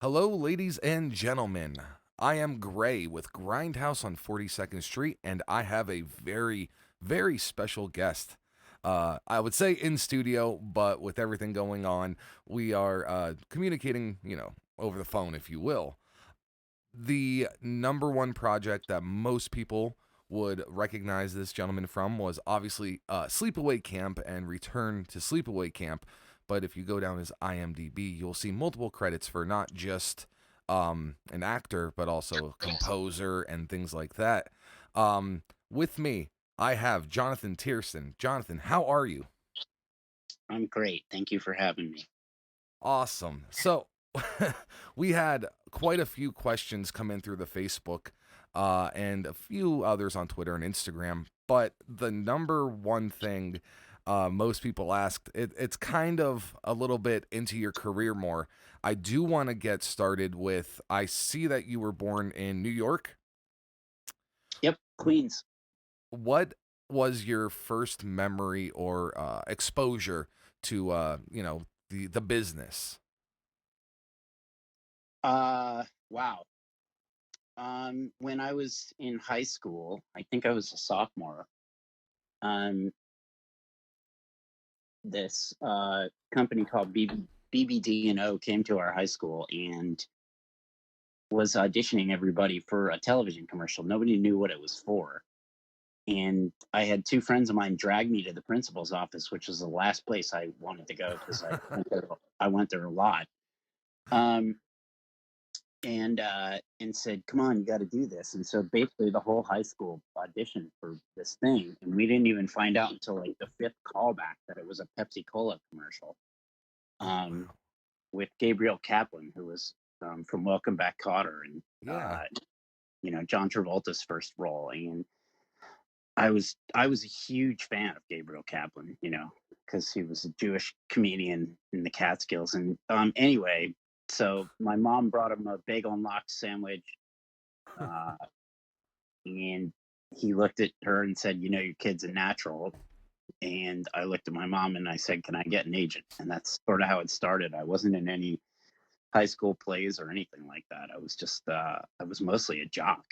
Hello, ladies and gentlemen. I am Gray with GrindHaus on 42nd Street, and I have a very special guest. I would say in studio, but with everything going on, we are communicating, over the phone, if you will. The number one project that most people would recognize this gentleman from was obviously Sleepaway Camp and Return to Sleepaway Camp. But if you go down his IMDb, you'll see multiple credits for not just an actor, but also a composer and things like that. With me, I have Jonathan Tiersten. Jonathan, how are you? I'm great. Thank you for having me. Awesome. So we had quite a few questions come in through the Facebook and a few others on Twitter and Instagram. But the number one thing most people asked, it's kind of a little bit into your career more. I do want to get started with I see that you were born in New York. Yep, Queens. What was your first memory or exposure to, the business? Wow. When I was in high school, I think I was a sophomore. Um, this company called BBD&O came to our high school and was auditioning everybody for a television commercial. Nobody knew what it was for. And I had two friends of mine drag me to the principal's office, which was the last place I wanted to go because I went there a lot. Um, and said, "Come on, you got to do this." And so basically, the whole high school auditioned for this thing, and we didn't even find out until like the fifth callback that it was a Pepsi Cola commercial, Oh, um, wow. with Gabriel Kaplan, who was from Welcome Back, Kotter, and Yeah. John Travolta's first role. And I was a huge fan of Gabriel Kaplan, because he was a Jewish comedian in the Catskills. And anyway, so my mom brought him a bagel and lox sandwich, uh, and he looked at her and said, "Your kid's a natural." And I looked at my mom and I said, "Can I get an agent?" And that's sort of how it started. I wasn't in any high school plays or anything like that. I was mostly a jock.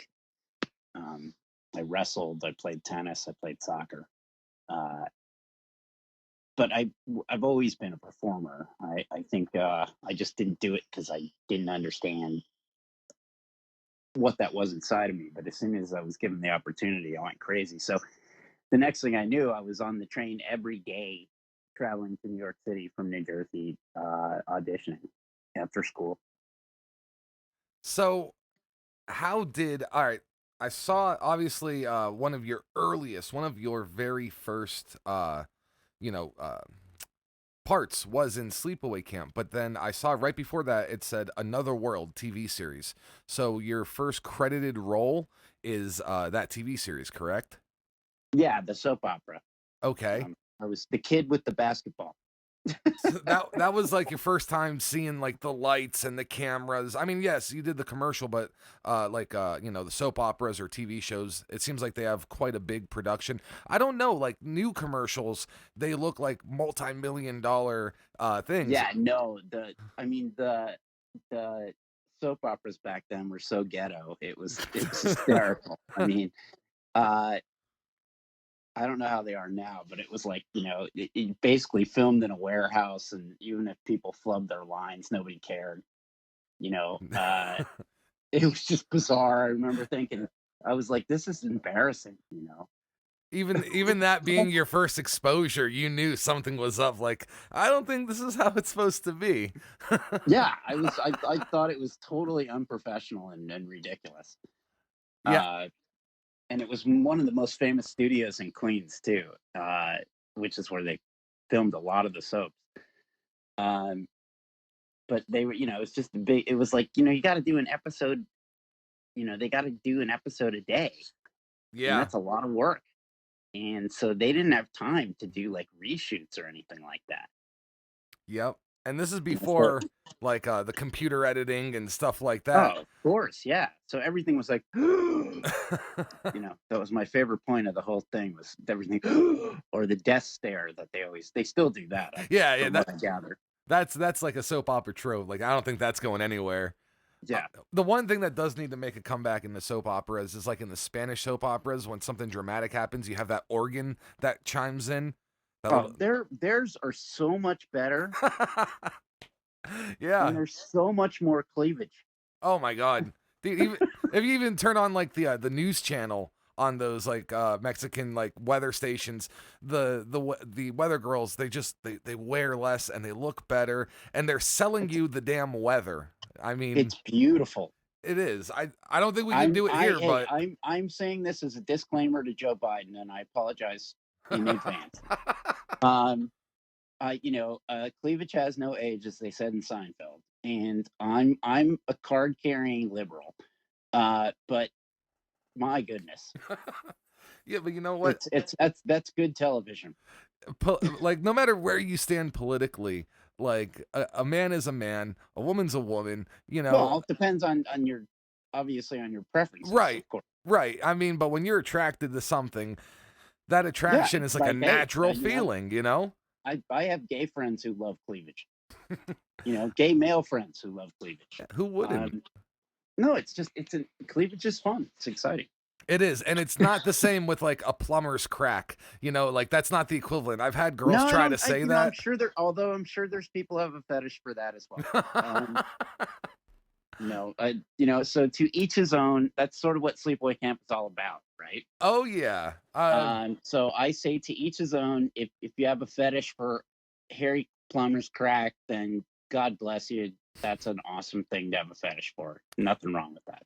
Um, I wrestled, I played tennis, I played soccer. Uh, but I've always been a performer. I think I just didn't do it because I didn't understand what that was inside of me. But as soon as I was given the opportunity, I went crazy. So the next thing I knew, I was on the train every day, traveling to New York City from New Jersey, auditioning after school. So all right, I saw obviously one of your very first you know uh parts was in Sleepaway Camp, but then I saw right before that it said Another World TV series. So your first credited role is that TV series, correct? Yeah, the soap opera. Okay. I was the kid with the basketball. So that was like your first time seeing like the lights and the cameras. I mean, yes, you did the commercial, but the soap operas or TV shows, it seems like they have quite a big production. I don't know, like new commercials, they look like multi-million dollar things. Yeah, no, the soap operas back then were so ghetto. It was hysterical. Uh, I don't know how they are now, but it was like, it basically filmed in a warehouse, and even if people flubbed their lines, nobody cared. You know, uh, it was just bizarre. I remember thinking, I was like, this is embarrassing. Even that being your first exposure, you knew something was up. Like, I don't think this is how it's supposed to be. Yeah, I thought it was totally unprofessional and ridiculous. Yeah. Uh, and it was one of the most famous studios in Queens too, which is where they filmed a lot of the soaps. Um, but they were, it's just a big. It was like, you got to do an episode. They got to do an episode a day, and Yeah. that's a lot of work. And so they didn't have time to do like reshoots or anything like that. Yep. And this is So, before like the computer editing and stuff like that. oh, of course, yeah. So everything was like, that was my favorite point of the whole thing was everything, or the death stare that they still do that, Yeah, yeah, from that what I gather. That's like a soap opera trope. Like I don't think that's going anywhere. Yeah. The one thing that does need to make a comeback in the soap operas is like in the Spanish soap operas when something dramatic happens, you have that organ that chimes in. That Oh, little... theirs are so much better, and Yeah. there's so much more cleavage. Oh my God. Even if you even turn on like the news channel on those like Mexican like weather stations, the weather girls they wear less and they look better and they're selling It's you the damn weather. I mean, it's beautiful. it is. I don't think we can do it here, Hey, but I'm saying this as a disclaimer to Joe Biden, and I apologize in advance. Um, cleavage has no age, as they said in Seinfeld, and I'm a card carrying liberal, but my goodness, yeah, but you know what? that's good television. Like no matter where you stand politically, like a man is a man, a woman's a woman, you know. Well, it depends on your obviously on your preferences, Right. of course. Right. I mean, but when you're attracted to something, that Yeah, attraction is like a like hey, natural feeling, you know? I have gay friends who love cleavage. Gay male friends who love cleavage. Who wouldn't? No, cleavage is fun. It's exciting. It is, and it's not the same with like a plumber's crack. Like that's not the equivalent. I've had girls No, I try don't. to say that. I'm sure although I'm sure there's people who have a fetish for that as well. So to each his own. That's sort of what Sleepaway Camp is all about, right? Oh yeah. So I say to each his own. If you have a fetish for hairy plumber's crack, then God bless you. That's an awesome thing to have a fetish for. Nothing wrong with that.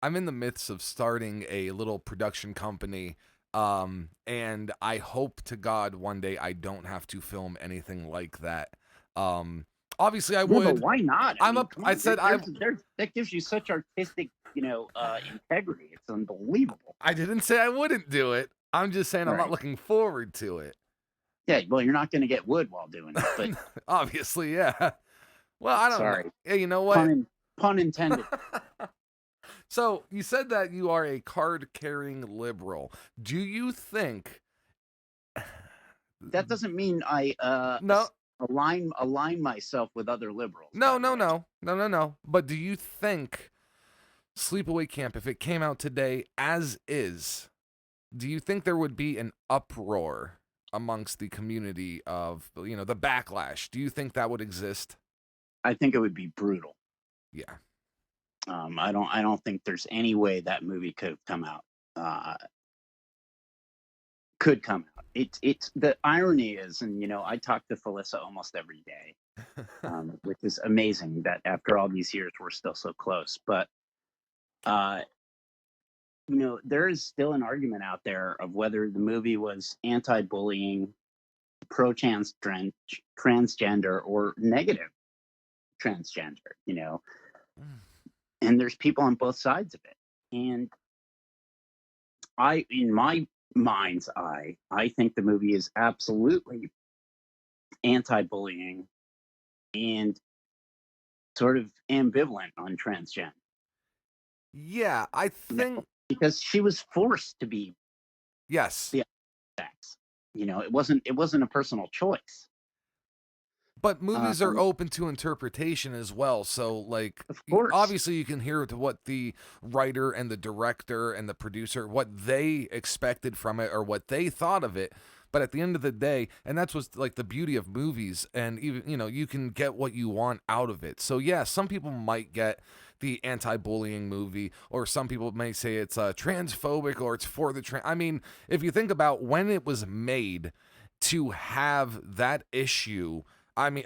I'm in the midst of starting a little production company. And I hope to God one day I don't have to film anything like that. Obviously I would. But why not? That gives you such artistic, integrity. It's unbelievable. I didn't say I wouldn't do it. I'm just saying I'm not looking forward to it. Yeah, well, you're not going to get wood while doing it, but obviously, yeah. Well, I don't know. Hey, you know what? Pun intended. So you said that you are a card-carrying liberal. Do you think that doesn't mean I no align myself with other liberals? No. But do you think Sleepaway Camp, if it came out today as is, do you think there would be an uproar amongst the community of the backlash? Do you think that would exist? I think it would be brutal. Yeah. I don't think there's any way that movie could have come out. It's the irony is, and I talk to Felissa almost every day, which is amazing that after all these years we're still so close. But there is still an argument out there of whether the movie was anti-bullying, transgender, or negative transgender. And there's people on both sides of it. And in my mind's eye, I think the movie is absolutely anti-bullying and sort of ambivalent on transgender. Yeah, I think because she was forced to be. Yes. The sex. It wasn't a personal choice. But movies are open to interpretation as well. So, like, of course, obviously you can hear what the writer and the director and the producer, what they expected from it or what they thought of it. But at the end of the day, and that's what's like the beauty of movies, and even, you can get what you want out of it. So, yeah, some people might get the anti-bullying movie, or some people may say it's transphobic or it's for the I mean, if you think about when it was made to have that issue, I mean,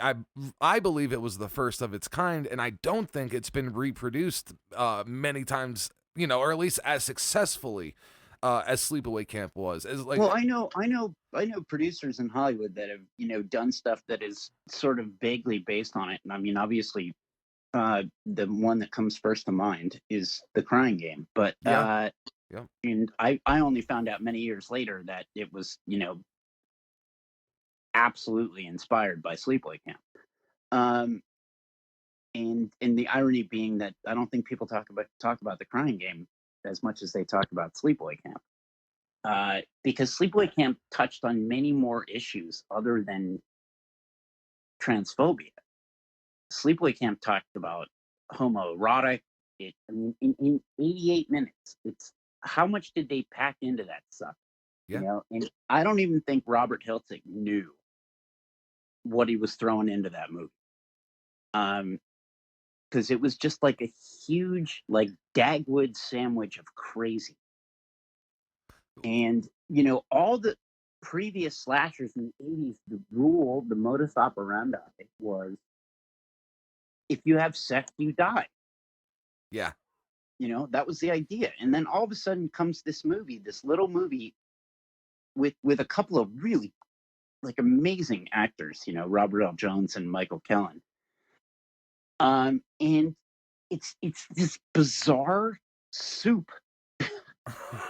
I believe it was the first of its kind, and I don't think it's been reproduced many times, or at least as successfully as Sleepaway Camp was. Well, I know producers in Hollywood that have done stuff that is sort of vaguely based on it, and I mean, obviously, the one that comes first to mind is The Crying Game, but yeah. And I only found out many years later that it was absolutely inspired by Sleepaway Camp. And the irony being that I don't think people talk about The Crying Game as much as they talk about Sleepaway Camp. Because Sleepaway Camp touched on many more issues other than transphobia. Sleepaway Camp talked about homoerotic. I mean, in 88 minutes, it's how much did they pack into that stuff? Yeah. And I don't even think Robert Hiltzik knew what he was throwing into that movie. Because it was just like a huge, like Dagwood sandwich of crazy. And all the previous slashers in the 80s, the modus operandi was if you have sex, you die. Yeah. That was the idea. And then all of a sudden comes this movie, this little movie with a couple of really like amazing actors, Robert L. Jones and Michael Kellan. And it's this bizarre soup,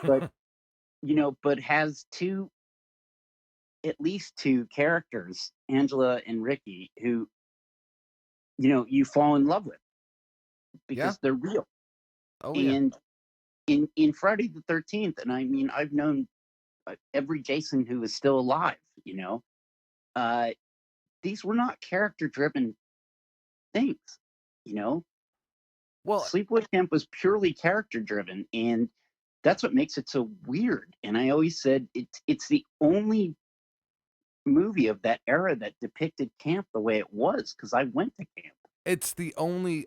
but but has at least two characters, Angela and Ricky, who you fall in love with Yeah. because they're real. Oh yeah. And in Friday the 13th, and I mean, I've known every Jason who is still alive. Uh, these were not character driven things. Well, Sleepaway Camp was purely character driven, and that's what makes it so weird. And I always said it's the only movie of that era that depicted camp the way it was, because I went to camp. it's the only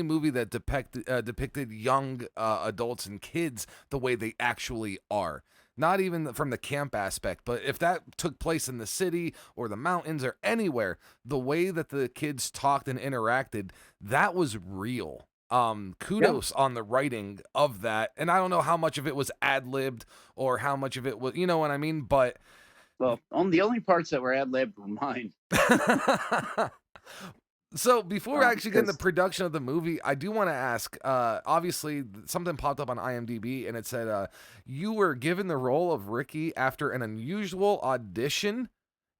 movie that depicted young adults and kids the way they actually are. Not even from the camp aspect, but if that took place in the city or the mountains or anywhere, the way that the kids talked and interacted, that was real. Kudos on the writing of that. And I don't know how much of it was ad-libbed or how much of it was, you know what I mean? But Well, on the only parts that were ad-libbed were mine. So before we actually get into the 'Cause production of the movie, I do want to ask, obviously something popped up on IMDb and it said you were given the role of Ricky after an unusual audition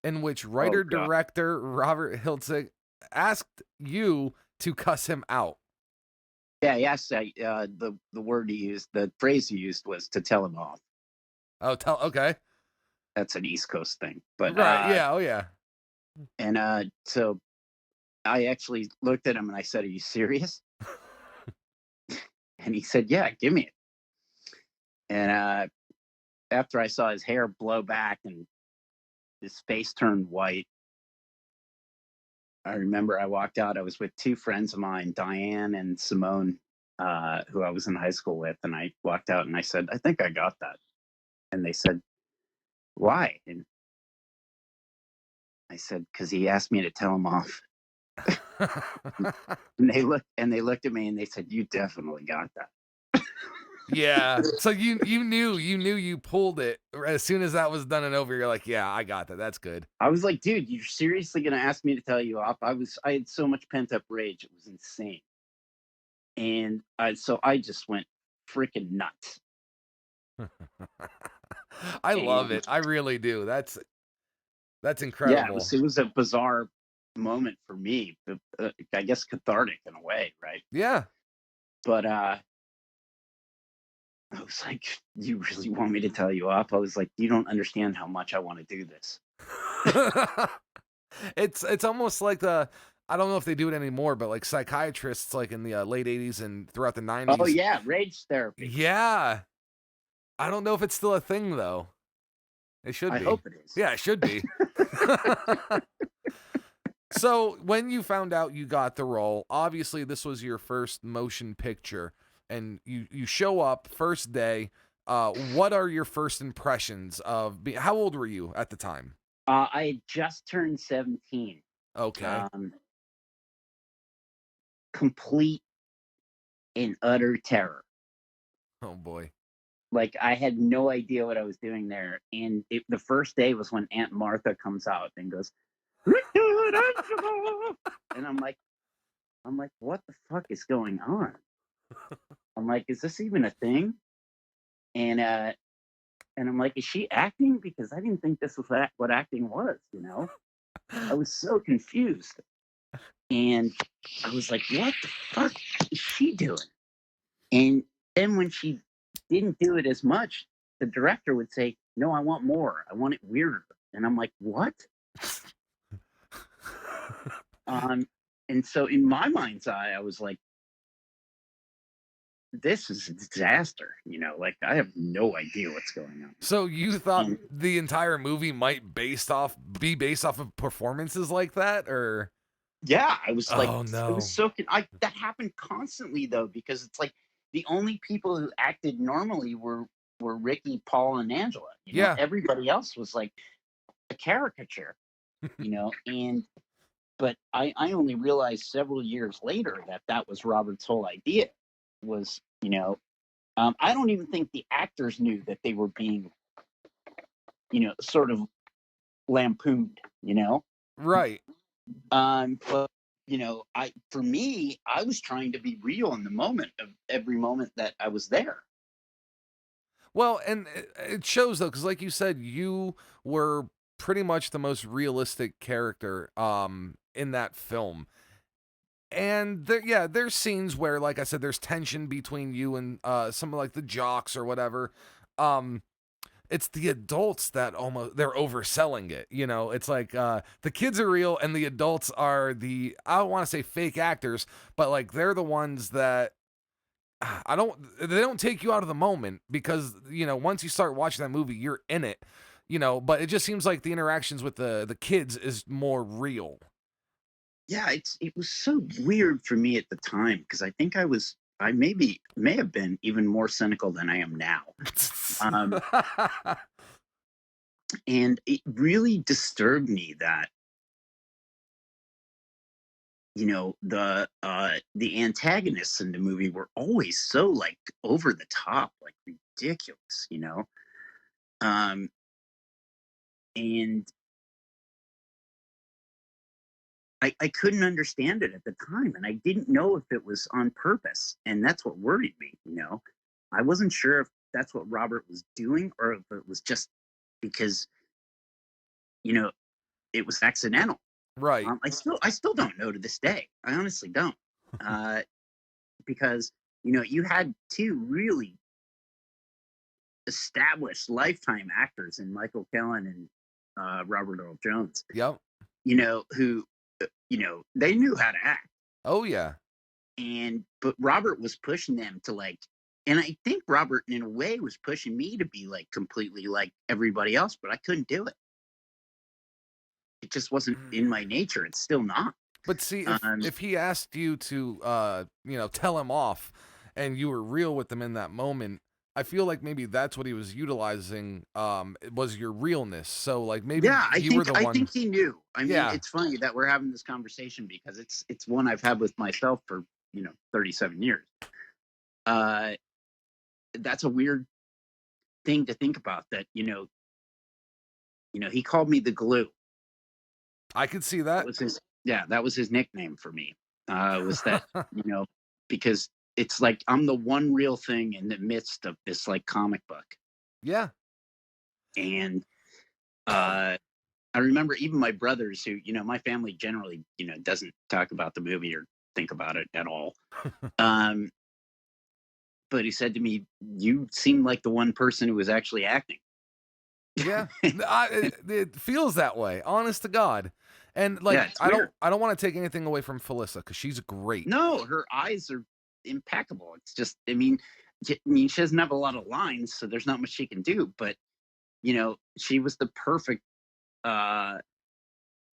in which God. writer-director Robert Hiltzik asked you to cuss him out. Yeah, yes, the word he used, the phrase he used was to tell him off. Oh, okay. That's an East Coast thing. But Right, yeah, oh yeah. and so I actually looked at him and I said, "Are you serious?" And he said, "Yeah, give me it." And after I saw his hair blow back and his face turned white, I remember I walked out. I was with two friends of mine, Diane and Simone, who I was in high school with, and I walked out and I said, "I think I got that." And they said, "Why?" And I said, "Because he asked me to tell him off." And they looked at me and they said, "You definitely got that." Yeah. So you knew you pulled it as soon as that was done and over. You're like, yeah, I got that. That's good. I was like, "Dude, you're seriously gonna ask me to tell you off?" I had so much pent up rage, it was insane. And so I just went freaking nuts. I love And it. I really do. That's yeah, incredible. it was a bizarre moment for me, but I guess cathartic in a way, right? Yeah. But I was like, "You really want me to tell you off?" I was like, "You don't understand how much I want to do this." It's almost like I don't know if they do it anymore, but like psychiatrists like in the late 80s and throughout the 90s. Oh yeah, rage therapy. Yeah. I don't know if it's still a thing though. It should I be. hope it is. Yeah, it should be. So when you found out you got the role, obviously this was your first motion picture, and you show up first day. What are your first impressions of how old were you at the time? I had just turned 17. Okay. Complete and utter terror. Oh boy. Like I had no idea what I was doing there. And the first day was when Aunt Martha comes out and goes, "Richard Angelo!" And I'm like, what the fuck is going on? I'm like, is this even a thing? And I'm like, is she acting? Because I didn't think this was what acting was. I was so confused. And I was like, what the fuck is she doing? And then when she didn't do it as much, the director would say, "No, I want more. I want it weirder." And I'm like, what? Um, and so in my mind's eye, I was like, this is a disaster. Like I have no idea what's going on. So you thought And the entire movie might be based off of performances like that, or yeah, I was like, oh it was no. so, that happened constantly though, because it's like the only people who acted normally were Ricky, Paul, and Angela. Yeah. Everybody else was like a caricature, and but I only realized several years later that that was Robert's whole idea was, I don't even think the actors knew that they were being, sort of lampooned, Right. but for me, I was trying to be real in the moment of every moment that I was there. Well, and it shows though, because like you said, you were pretty much the most realistic character in that film. And there's scenes where, like I said, there's tension between you and some of like the jocks or whatever. Um, it's the adults that almost they're overselling it. It's like the kids are real and the adults are I don't want to say fake actors, but like they're the ones that they don't take you out of the moment because once you start watching that movie you're in it, but it just seems like the interactions with the kids is more real. Yeah, it was so weird for me at the time because I think I may have been even more cynical than I am now. Um, and it really disturbed me that the antagonists in the movie were always so like over the top, like ridiculous, um and I couldn't understand it at the time, and I didn't know if it was on purpose, and that's what worried me. I wasn't sure if that's what Robert was doing or if it was just because you know it was accidental. Right. I still don't know to this day. I honestly don't, uh, because you had two really established lifetime actors in Michael Kellin and Robert Earl Jones. Yep. Who they knew how to act, Oh yeah. and but Robert was pushing them to like, and I think Robert in a way was pushing me to be like completely like everybody else, but I couldn't do it. It just wasn't in my nature. It's still not. But see, if Um, if he asked you to tell him off and you were real with him in that moment, I feel like maybe that's what he was utilizing, was your realness. So like maybe yeah, I you were think the I one. think he knew. I mean, Yeah. it's funny that we're having this conversation because it's one I've had with myself for 37 years. Uh, that's a weird thing to think about. That he called me the glue. I could see That that. was his Yeah, that was his nickname for me. Was that, you know, because it's like I'm the one real thing in the midst of this like comic book. Yeah. And uh I remember even my brothers who, my family generally, doesn't talk about the movie or think about it at all. Um, but he said to me, "You seem like the one person who was actually acting." Yeah. It feels that way, honest to God. And like Yeah, it's weird. I don't want to take anything away from Felissa because she's great. No, her eyes are impeccable. It's just, she doesn't have a lot of lines, so there's not much she can do. But she was the perfect uh,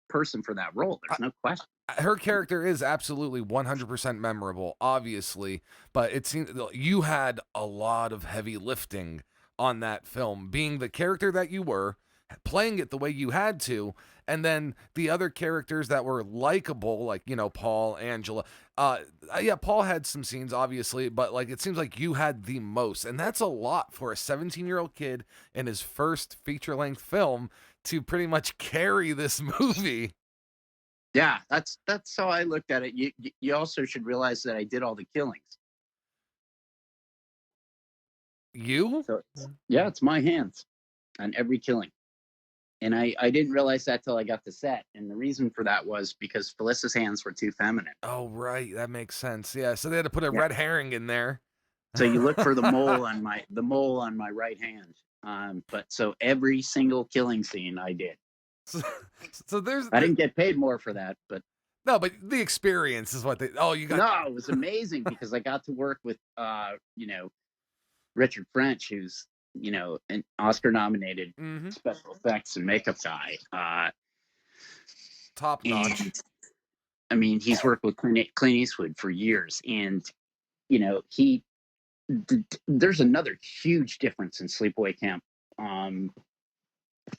person for that role. There's no question. Her character is absolutely 100% memorable, obviously, but it seems you had a lot of heavy lifting on that film, being the character that you were, playing it the way you had to, and then the other characters that were likable, like, Paul, Angela. Yeah, Paul had some scenes, obviously, but like it seems like you had the most, and that's a lot for a 17-year-old kid in his first feature-length film to pretty much carry this movie. Yeah, that's how I looked at it. You also should realize that I did all the killings. You? So yeah, it's my hands on every killing. And I didn't realize that till I got to set. And the reason for that was because Felissa's hands were too feminine. Oh, right. That makes sense. Yeah. So they had to put a Yeah. red herring in there. So you look for the mole on my right hand. But so every single killing scene I did. So, so there's I didn't get paid more for that, but No, but the experience is what they. Oh, you got. No, it was amazing because I got to work with, Richard French, who's, an Oscar-nominated Mm-hmm. special effects and makeup guy. Top notch. And I mean, he's worked with Clint Eastwood for years, and he. There's another huge difference in Sleepaway Camp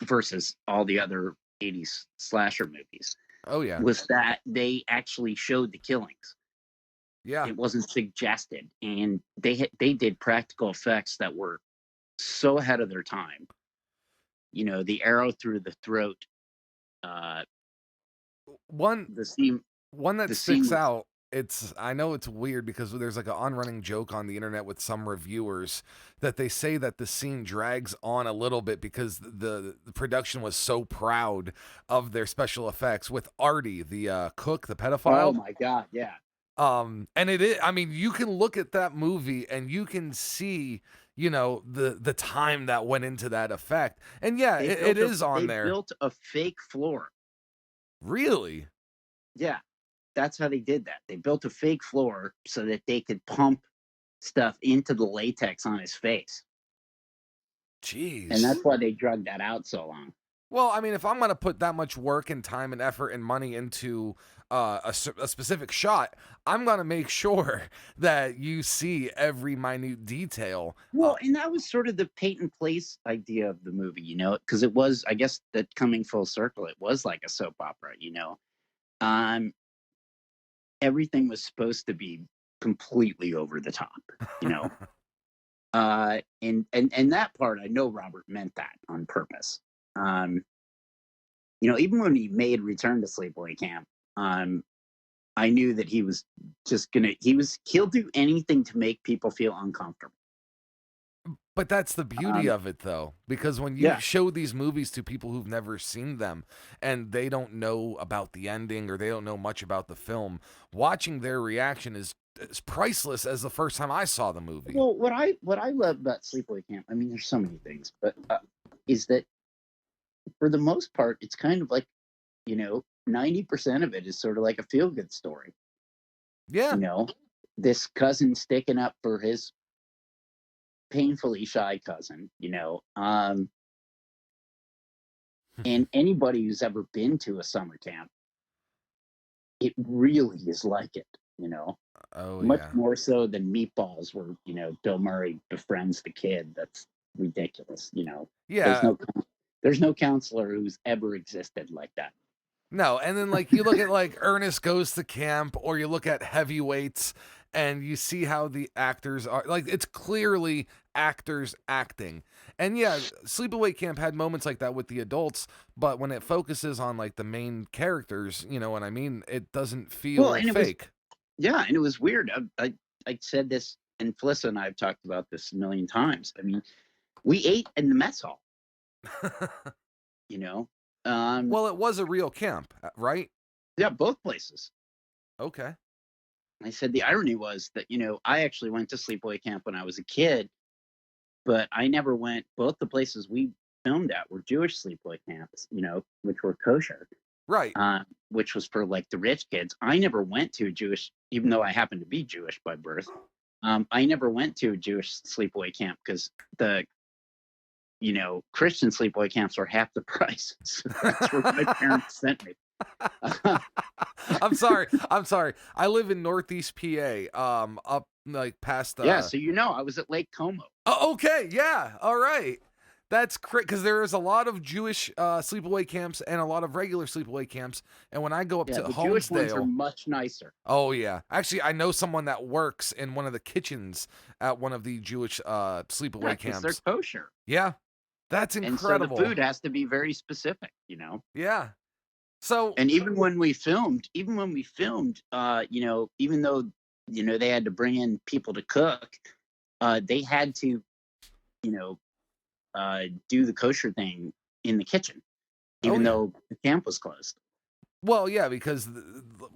versus all the other '80s slasher movies. Oh yeah. Was that they actually showed the killings? Yeah. It wasn't suggested, and they did practical effects that were so ahead of their time. The arrow through the throat, uh, One the scene, one that the scene sticks with, out. I know it's weird because there's like an on-running joke on the internet with some reviewers that they say that the scene drags on a little bit because the production was so proud of their special effects with Artie, the cook, the oh pedophile. my god, yeah. And it is, I mean, you can look at that movie and you can see, the time that went into that effect. And yeah, it is on there. They built a fake floor. Really? Yeah, that's how they did that. They built a fake floor so that they could pump stuff into the latex on his face. Jeez. And that's why they drugged that out so long. Well, I mean, if I'm going to put that much work and time and effort and money into a specific shot, I'm going to make sure that you see every minute detail. Well, and that was sort of the Peyton Place idea of the movie, because it was, I guess, that coming full circle, it was like a soap opera, Um, everything was supposed to be completely over the top, and that part, I know Robert meant that on purpose. Even when he made Return to Sleepaway Camp, I knew that he was just he'll do anything to make people feel uncomfortable. But that's the beauty of it, though, because when you show these movies to people who've never seen them and they don't know about the ending or they don't know much about the film, watching their reaction is priceless as the first time I saw the movie. Well, what I love about Sleepaway Camp, I mean, there's so many things, but is that for the most part, it's kind of like, 90% of it is sort of like a feel-good story. Yeah. This cousin sticking up for his painfully shy cousin, and anybody who's ever been to a summer camp, it really is like it, Oh, much yeah. more so than Meatballs, where Bill Murray befriends the kid. That's ridiculous. Yeah. There's no counselor who's ever existed like that. No, and then like you look at like Ernest Goes to Camp, or you look at Heavyweights, and you see how the actors are like, it's clearly actors acting. And yeah, Sleepaway Camp had moments like that with the adults, but when it focuses on like the main characters, you know what I mean, it doesn't feel fake. And it was weird. I said this, and Felissa and I have talked about this a million times. I mean, we ate in the mess hall. Well, it was a real camp, right? Yeah, both places. Okay. I said the irony was that, I actually went to Sleepaway Camp when I was a kid, but I never went. Both the places we filmed at were Jewish sleepaway camps, which were kosher. Right. Which was for like the rich kids. I never went to a Jewish, even though I happen to be Jewish by birth. I never went to a Jewish sleepaway camp because the Christian sleepaway camps were half the price. So that's where my parents sent me. I'm sorry. I live in Northeast PA, up like past. Yeah, so I was at Lake Como. Oh, okay, yeah, all right. That's great because there is a lot of Jewish sleepaway camps and a lot of regular sleepaway camps. And when I go up to the Homesdale, Jewish ones are much nicer. Oh yeah, actually, I know someone that works in one of the kitchens at one of the Jewish sleepaway camps. They're kosher. Yeah, that's incredible. And so the food has to be very specific, Yeah. So, and even when we filmed, even though they had to bring in people to cook, they had to, do the kosher thing in the kitchen, even though the camp was closed. Well, yeah, because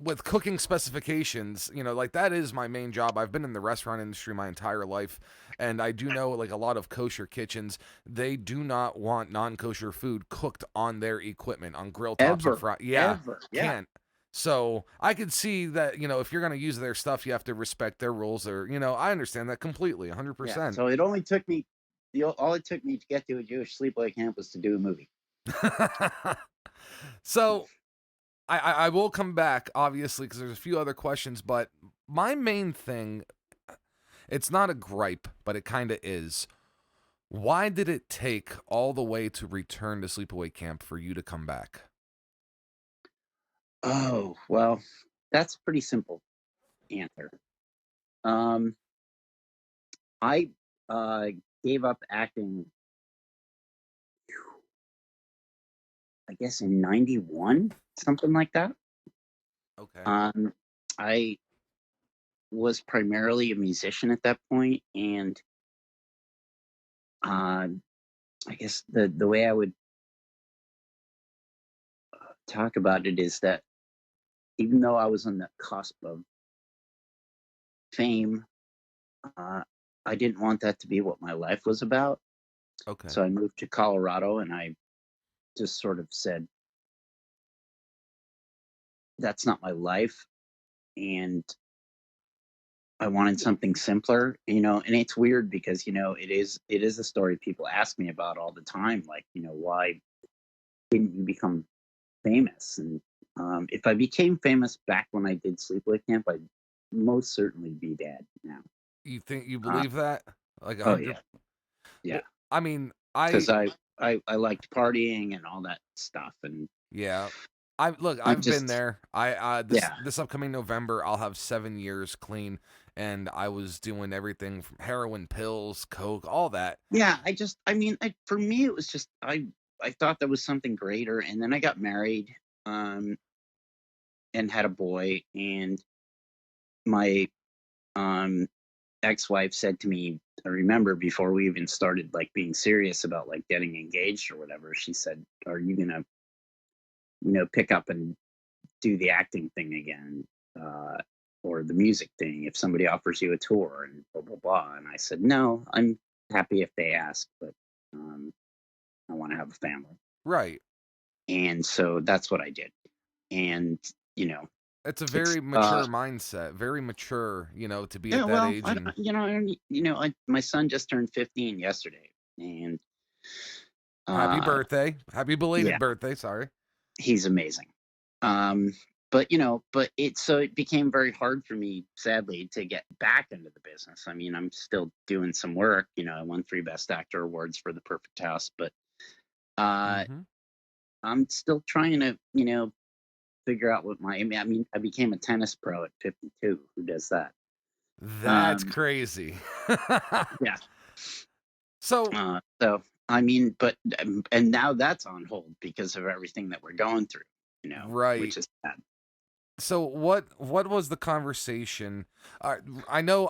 with cooking specifications, like that is my main job. I've been in the restaurant industry my entire life, and I do know like a lot of kosher kitchens, they do not want non-kosher food cooked on their equipment, on grill tops and fry. Yeah, ever. can't. So I could see that, if you're going to use their stuff, you have to respect their rules, or, I understand that completely, Yeah. 100%. So it only took me, all it took me to get to a Jewish sleepaway camp was to do a movie. So I will come back, obviously, because there's a few other questions, but my main thing, it's not a gripe, but it kind of is. Why did it take all the way to return to Sleepaway Camp for you to come back? Oh, well, that's a pretty simple answer. Um, I uh, gave up acting, I guess, in '91, something like that. Okay. Um, I was primarily a musician at that point, and uh, I guess the way I would talk about it is that even though I was on the cusp of fame, uh, I didn't want that to be what my life was about. Okay. So I moved to Colorado, and I just sort of said, "That's not my life," and I wanted something simpler, and it's weird because, it is a story people ask me about all the time, like, why didn't you become famous? And if I became famous back when I did Sleepaway Camp, I'd most certainly be dead now. You Uh, believe that? Like oh 100? yeah, yeah, Well, I mean, because I liked partying and all that stuff, and yeah. I'm I've been just there. This yeah, upcoming November, I'll have 7 years clean, and I was doing everything from heroin, pills, coke, all that. yeah. I mean, for me, it was just I thought there was something greater, and then I got married, um, and had a boy, and my um ex-wife said to me, I remember before we even started like being serious about like getting engaged or whatever, she said, "Are you gonna, pick up and do the acting thing again, uh, or the music thing if somebody offers you a tour and blah blah blah?" And I said, "No, I'm happy if they ask, but um, I want to have a family." Right. And so that's what I did. And you know, It's a it's very mature mindset, very mature, to be at yeah. that Well, age. And my son just turned 15 yesterday, and happy uh, birthday. Happy belated yeah, birthday. Sorry. he's amazing. Um, but it became very hard for me, sadly, to get back into the business. I mean, I'm still doing some work. I won 3 Best Actor awards for The Perfect House, but uh, Hmm. I'm still trying to, figure out what I became a tennis pro at 52. Who does that? That's Um, crazy. yeah. So, So I mean, but and now that's on hold because of everything that we're going through. right. Which is sad. So what was the conversation? I know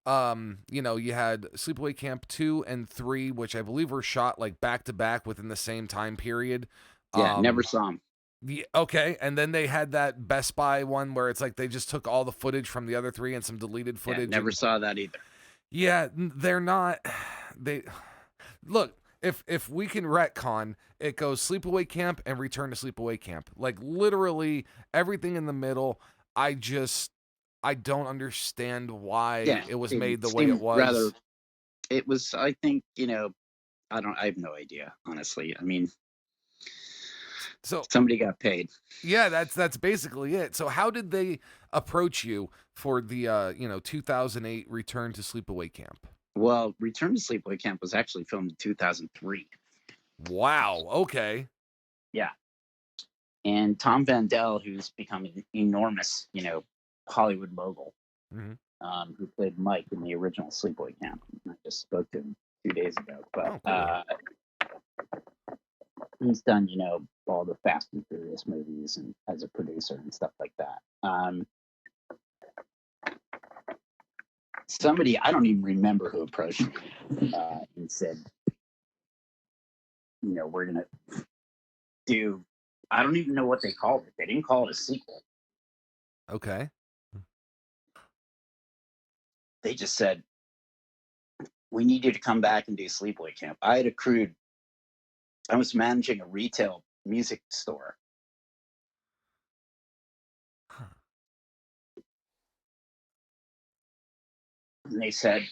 you had Sleepaway Camp 2 and 3, which I believe were shot like back to back within the same time period. Yeah, never Um saw him. okay, and then they had that Best Buy one where it's like they just took all the footage from the other 3 and some deleted Yeah, footage. never And saw that either. yeah, they're not they look, if we can retcon, it goes Sleepaway Camp and Return to Sleepaway Camp. Like literally everything in the middle. I don't understand why Yeah, it was it made the way it seemed rather. was. It was. I think I don't. I have no idea, honestly. I mean, So somebody got paid. yeah, that's basically it. So how did they approach you for the 2008 Return to Sleepaway Camp? Well, Return to Sleepaway Camp was actually filmed in 2003. Wow. Okay. Yeah, and Tom Vandell, who's become an enormous, Hollywood mogul, Hmm. who played Mike in the original Sleepaway Camp. I just spoke to him 2 days ago, but Oh, cool. he's done, all the Fast and Furious movies and as a producer and stuff like that. Somebody, I don't even remember who approached me and said, we're gonna do. I don't even know what they called it. They didn't call it a sequel. Okay. They just said, we need you to come back and do Sleepaway Camp. I had accrued. I was managing a retail music store, they said,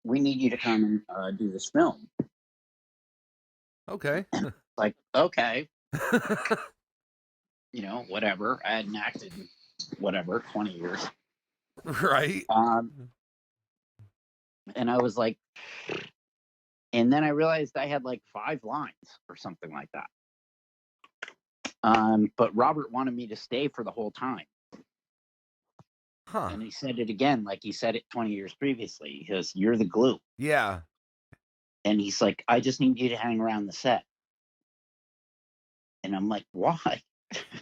"We need you to come and do this film." Okay. Like, okay, whatever. I hadn't acted in, 20 years. Right. And I was like, and then I realized I had like 5 lines or something like that. But Robert wanted me to stay for the whole time. Huh. And he said it again, like he said it 20 years previously. He goes, "You're the glue." Yeah. And he's like, "I just need you to hang around the set." And I'm like, "Why?"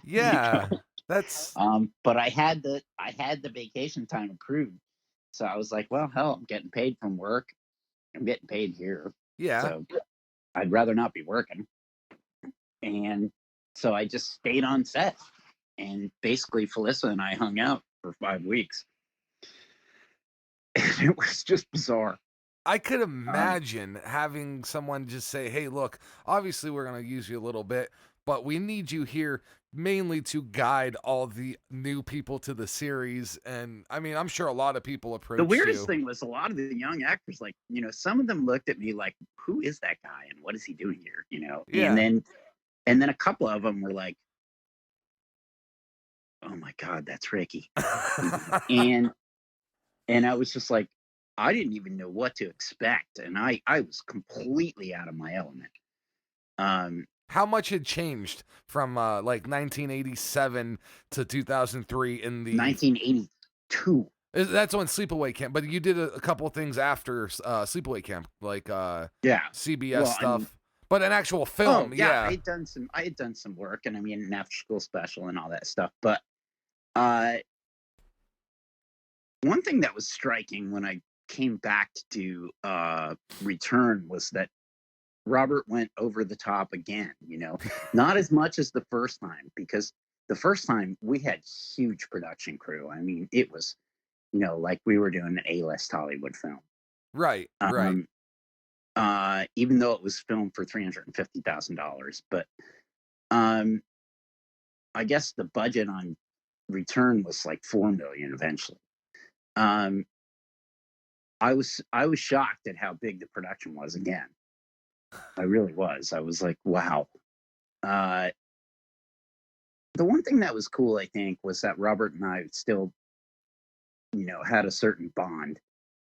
Yeah. That's But I had the vacation time accrued. So I was like, well, hell, I'm getting paid from work. I'm getting paid here. yeah. So I'd rather not be working. And so I just stayed on set. And basically, Felissa and I hung out for 5 weeks. And it was just bizarre. I could imagine having someone just say, "Hey, look, obviously we're going to use you a little bit, but we need you here mainly to guide all the new people to the series." And I mean, I'm sure a lot of people approached The weirdest you. thing was a lot of the young actors, like, some of them looked at me like, "Who is that guy and what is he doing here?" Yeah. And then a couple of them were like, "Oh my God, that's Ricky." and I was just like, I didn't even know what to expect, and I was completely out of my element. How much had changed from like 1987 to 2003 in the 1982. That's when Sleepaway Camp, but you did a couple of things after Sleepaway Camp, like Yeah. CBS Well, stuff, but an actual Oh film. yeah, Yeah. I had done some work, and I mean an after school special and all that stuff. But one thing that was striking when I came back to do Return was that Robert went over the top again. Not as much as the first time, because the first time we had huge production crew. I mean, it was like we were doing an A-list Hollywood film. Right. Right. Even though it was filmed for $350,000, but I guess the budget on Return was like $4 million eventually. I was shocked at how big the production was again. I really was. I was like, wow. The one thing that was cool, I think, was that Robert and I still, had a certain bond.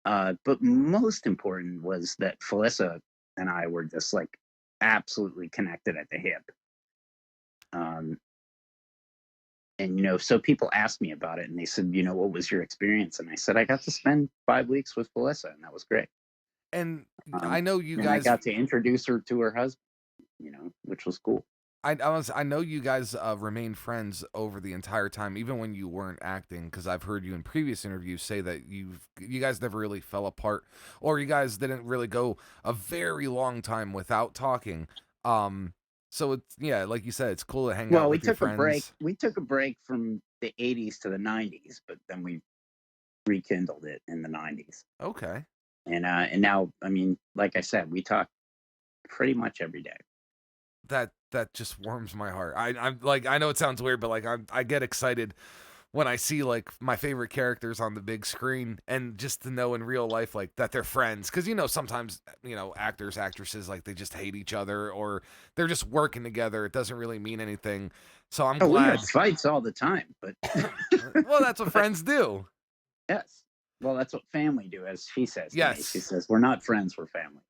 But most important was that Felissa and I were just like absolutely connected at the hip. And so people asked me about it, and they said, "What was your experience?" And I said, "I got to spend 5 weeks with Felissa, and that was great." And I know you And I guys. got to introduce her to her husband, which was cool. I know you guys remained friends over the entire time, even when you weren't acting, because I've heard you in previous interviews say that you guys never really fell apart, or you guys didn't really go a very long time without talking. So it's like you said, it's cool to hang out with your friends. We took a break from the '80s to the '90s, but then we rekindled it in the '90s. Okay. And now, I mean, like I said, we talk pretty much every day. That just warms my heart. I'm like, I know it sounds weird, but like I get excited when I see like my favorite characters on the big screen, and just to know in real life like that they're friends, because sometimes actors, actresses, like they just hate each other, or they're just working together. It doesn't really mean anything. So I'm We glad. have fights all the time, but well, that's what friends do. Yes. Well, that's what family do, as she says. Yes. To me. She says, "We're not friends, we're family."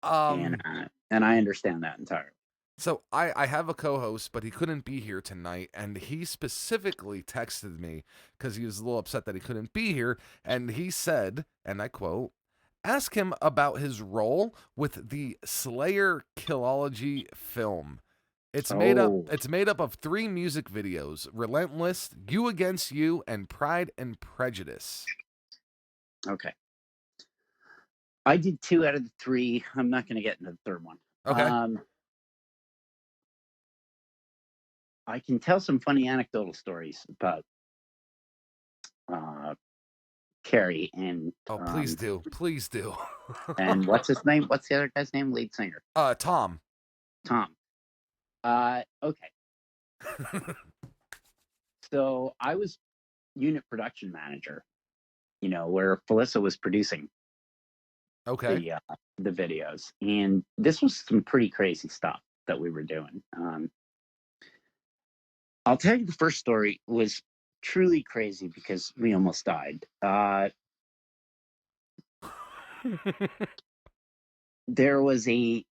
And I understand that entirely. So I have a co-host, but he couldn't be here tonight, and he specifically texted me because he was a little upset that he couldn't be here, and he said, and I quote, "Ask him about his role with the Slayer Killology film. It's made up of 3 music videos: Relentless, You Against You, and Pride and Prejudice." Okay. I did 2 out of the 3. I'm not going to get into the third one. Okay. I can tell some funny anecdotal stories about Carrie and please do. Please do. and what's his name? What's the other guy's name? Lead singer. Tom. Okay. So I was unit production manager, where Felissa was producing Okay. the videos. And this was some pretty crazy stuff that we were doing. I'll tell you, the first story was truly crazy because we almost died. There was a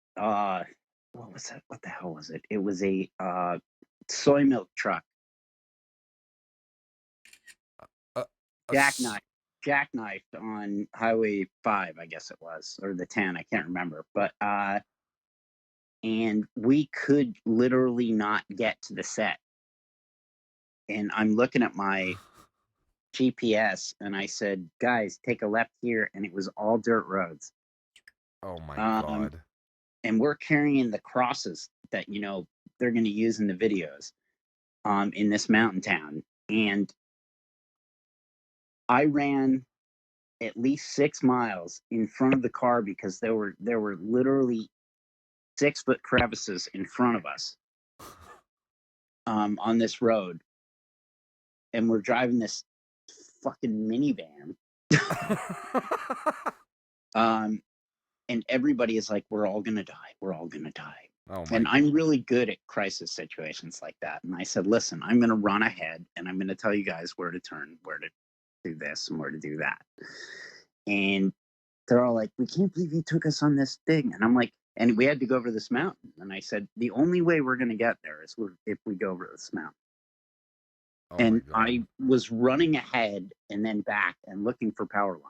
what was that? What the hell was it? It was a soy milk truck. A Jackknifed on Highway 5, I guess it was, or the 10, I can't remember. But and we could literally not get to the set. And I'm looking at my GPS and I said, guys, take a left here, and it was all dirt roads. Oh my Um, God. and we're carrying the crosses that they're going to use in the videos in this mountain town. And I ran at least 6 miles in front of the car because there were literally 6-foot crevices in front of us on this road, and we're driving this fucking minivan. And everybody is like, we're all gonna die, we're all gonna die. Oh my And God. I'm really good at crisis situations like that. And I said, listen, I'm gonna run ahead and I'm gonna tell you guys where to turn, where to do this and where to do that. And they're all like, we can't believe you took us on this thing. And I'm like, and we had to go over this mountain. And I said, the only way we're going to get there is if we go over this mountain. Oh my And God. I was running ahead and then back and looking for power lines.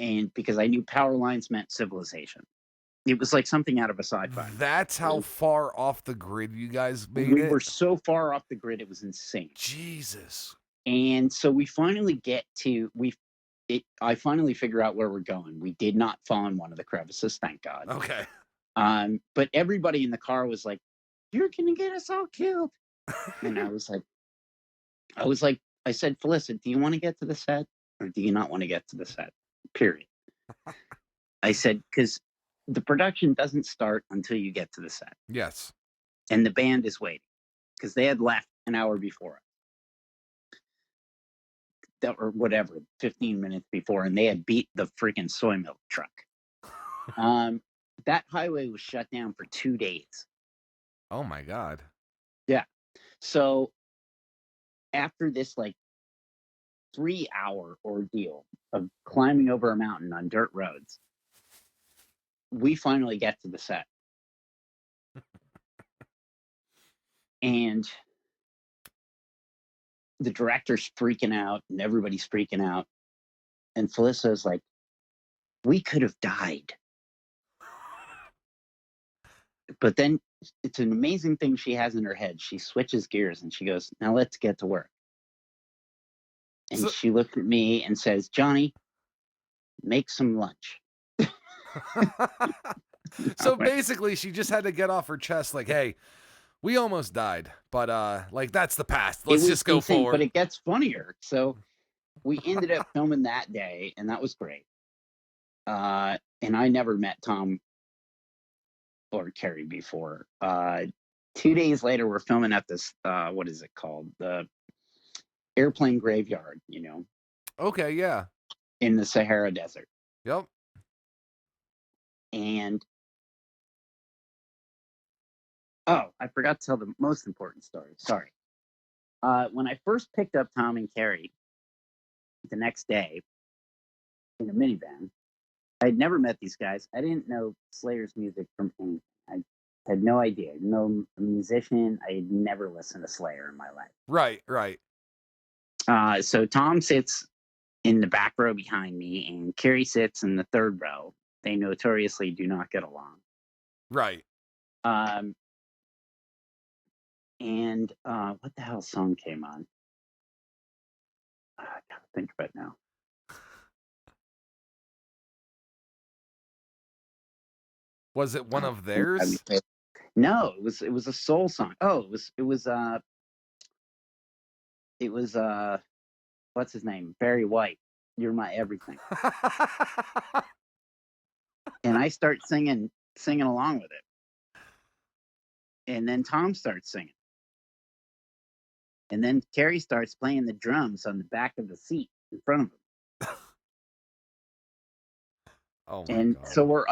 And because I knew power lines meant civilization. It was like something out of a sci-fi movie. That's how far off the grid you guys made We it? were so far off the grid, it was insane. Jesus. And so we finally get to, I finally figure out where we're going. We did not fall in one of the crevices, thank God. Okay. But everybody in the car was like, "You're gonna get us all killed." And I said, Felissa, do you want to get to the set or do you not want to get to the set? Period. I said, because the production doesn't start until you get to the set. Yes. And the band is waiting because they had left an hour before us. Or whatever, 15 minutes before, and they had beat the freaking soy milk truck. That highway was shut down for 2 days. Oh my God. Yeah. So after this 3-hour ordeal of climbing over a mountain on dirt roads, we finally get to the set. And the director's freaking out and everybody's freaking out. And Felissa's like, we could have died. But then it's an amazing thing she has in her head. She switches gears and she goes, now let's get to work. And she looked at me and says, Johnny, make some lunch. So basically, she just had to get off her chest, like, hey, we almost died, but that's the past. Let's just go forward. But it gets funnier. So we ended up filming that day, and that was great. And I never met Tom or Carrie before. 2 days later, we're filming at this, what is it called? The airplane graveyard, Okay, yeah. in the Sahara Desert. Yep. And I forgot to tell the most important story. Sorry. When I first picked up Tom and Carrie the next day in a minivan, I had never met these guys. I didn't know Slayer's music from anything. I had no idea. No musician. I had never listened to Slayer in my life. Right. So Tom sits in the back row behind me, and Carrie sits in the third row. They notoriously do not get along. Right. And what the hell song came on? I gotta think of it now. Was it one of theirs? No, it was a soul song. Oh, it was what's his name? Barry White. You're my everything. And I start singing along with it. And then Tom starts singing. And then Kerry starts playing the drums on the back of the seat in front of him. Oh my And God. so we're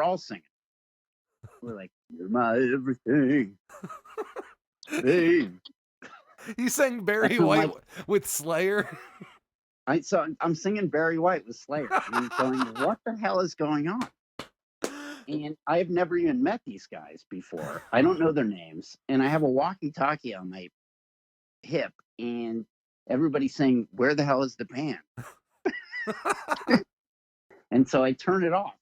all singing. We're like, "You're my everything, babe." He sang And Barry I'm White like, with Slayer. I'm singing Barry White with Slayer, and I'm going, "What the hell is going on?" And I've never even met these guys before. I don't know their names, and I have a walkie-talkie on my hip, and everybody's saying, "Where the hell is the band?" And so I turn it off,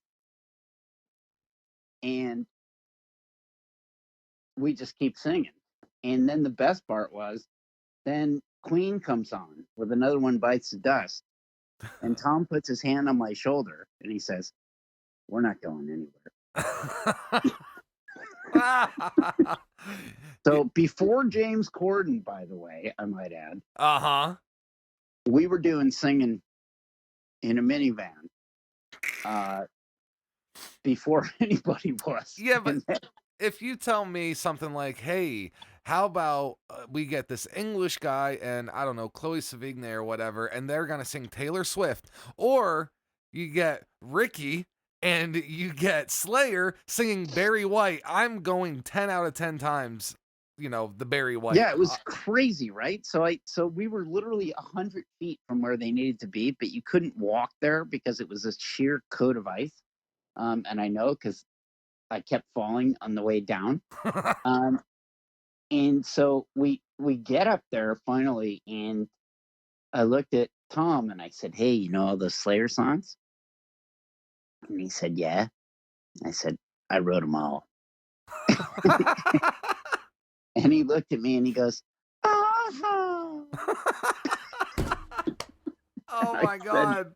and we just keep singing. And then the best part was, then Queen comes on with Another One Bites the Dust, and Tom puts his hand on my shoulder, and he says, "We're not going anywhere." So before James Corden, by the way, I might add, Uh-huh. we were doing singing in a minivan before anybody was. Yeah, but And then, if you tell me something like, "Hey, how about we get this English guy and I don't know, Chloe Sevigny or whatever, and they're gonna sing Taylor Swift," or you get Ricky and you get Slayer singing Barry White, I'm going 10 out of 10 times, the Barry White. yeah, it was crazy, right? So we were literally 100 feet from where they needed to be, but you couldn't walk there because it was a sheer coat of ice. And I know because I kept falling on the way down. Um, and so we get up there finally, and I looked at Tom and I said, "Hey, you know all those Slayer songs?" And he said, "Yeah." I said, "I wrote them all." And he looked at me and he goes, "Oh." Oh I my said, God.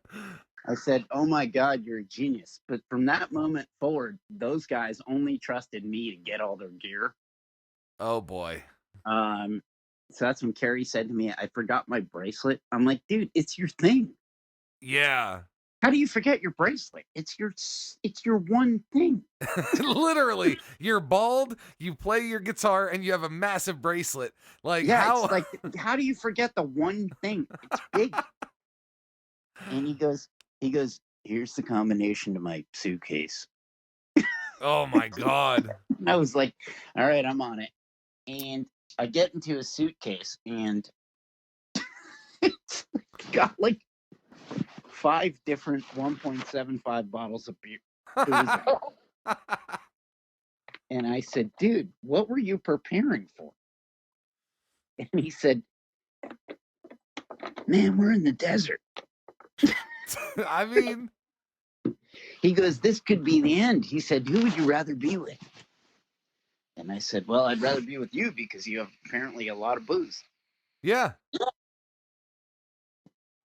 I said, "Oh my God, you're a genius." But from that moment forward, those guys only trusted me to get all their gear. Oh boy. Um, so that's when Carrie said to me, "I forgot my bracelet." I'm like, "Dude, it's your thing. Yeah. How do you forget your bracelet? It's your one thing." Literally, you're bald, you play your guitar, and you have a massive bracelet. Like, Yeah, it's how? like, how do you forget the one thing? It's big. And he goes, "Here's the combination to my suitcase." Oh my God. And I was like, "All right, I'm on it." And I get into a suitcase, and it's got like 5 different 1.75 bottles of beer, booze in it. And I said, "Dude, what were you preparing for?" And he said, "Man, we're in the desert." I mean, He goes, "This could be the end." He said, "Who would you rather be with?" And I said, "Well, I'd rather be with you because you have apparently a lot of booze." yeah.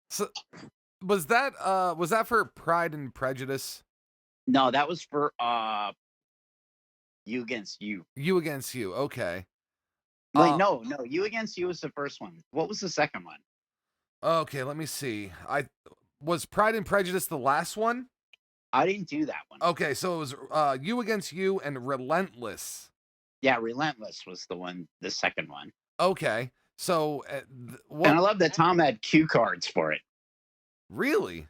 So was that for Pride and Prejudice? No, that was for You Against You. You Against You. Okay. Wait, Uh no, You Against You was the first one. What was the second one? okay, let me see. I was Pride and Prejudice the last one? I didn't do that one. Okay, so it was You Against You and Relentless. Yeah, Relentless was the second one. Okay. So And what I love that Tom had cue cards for it. really?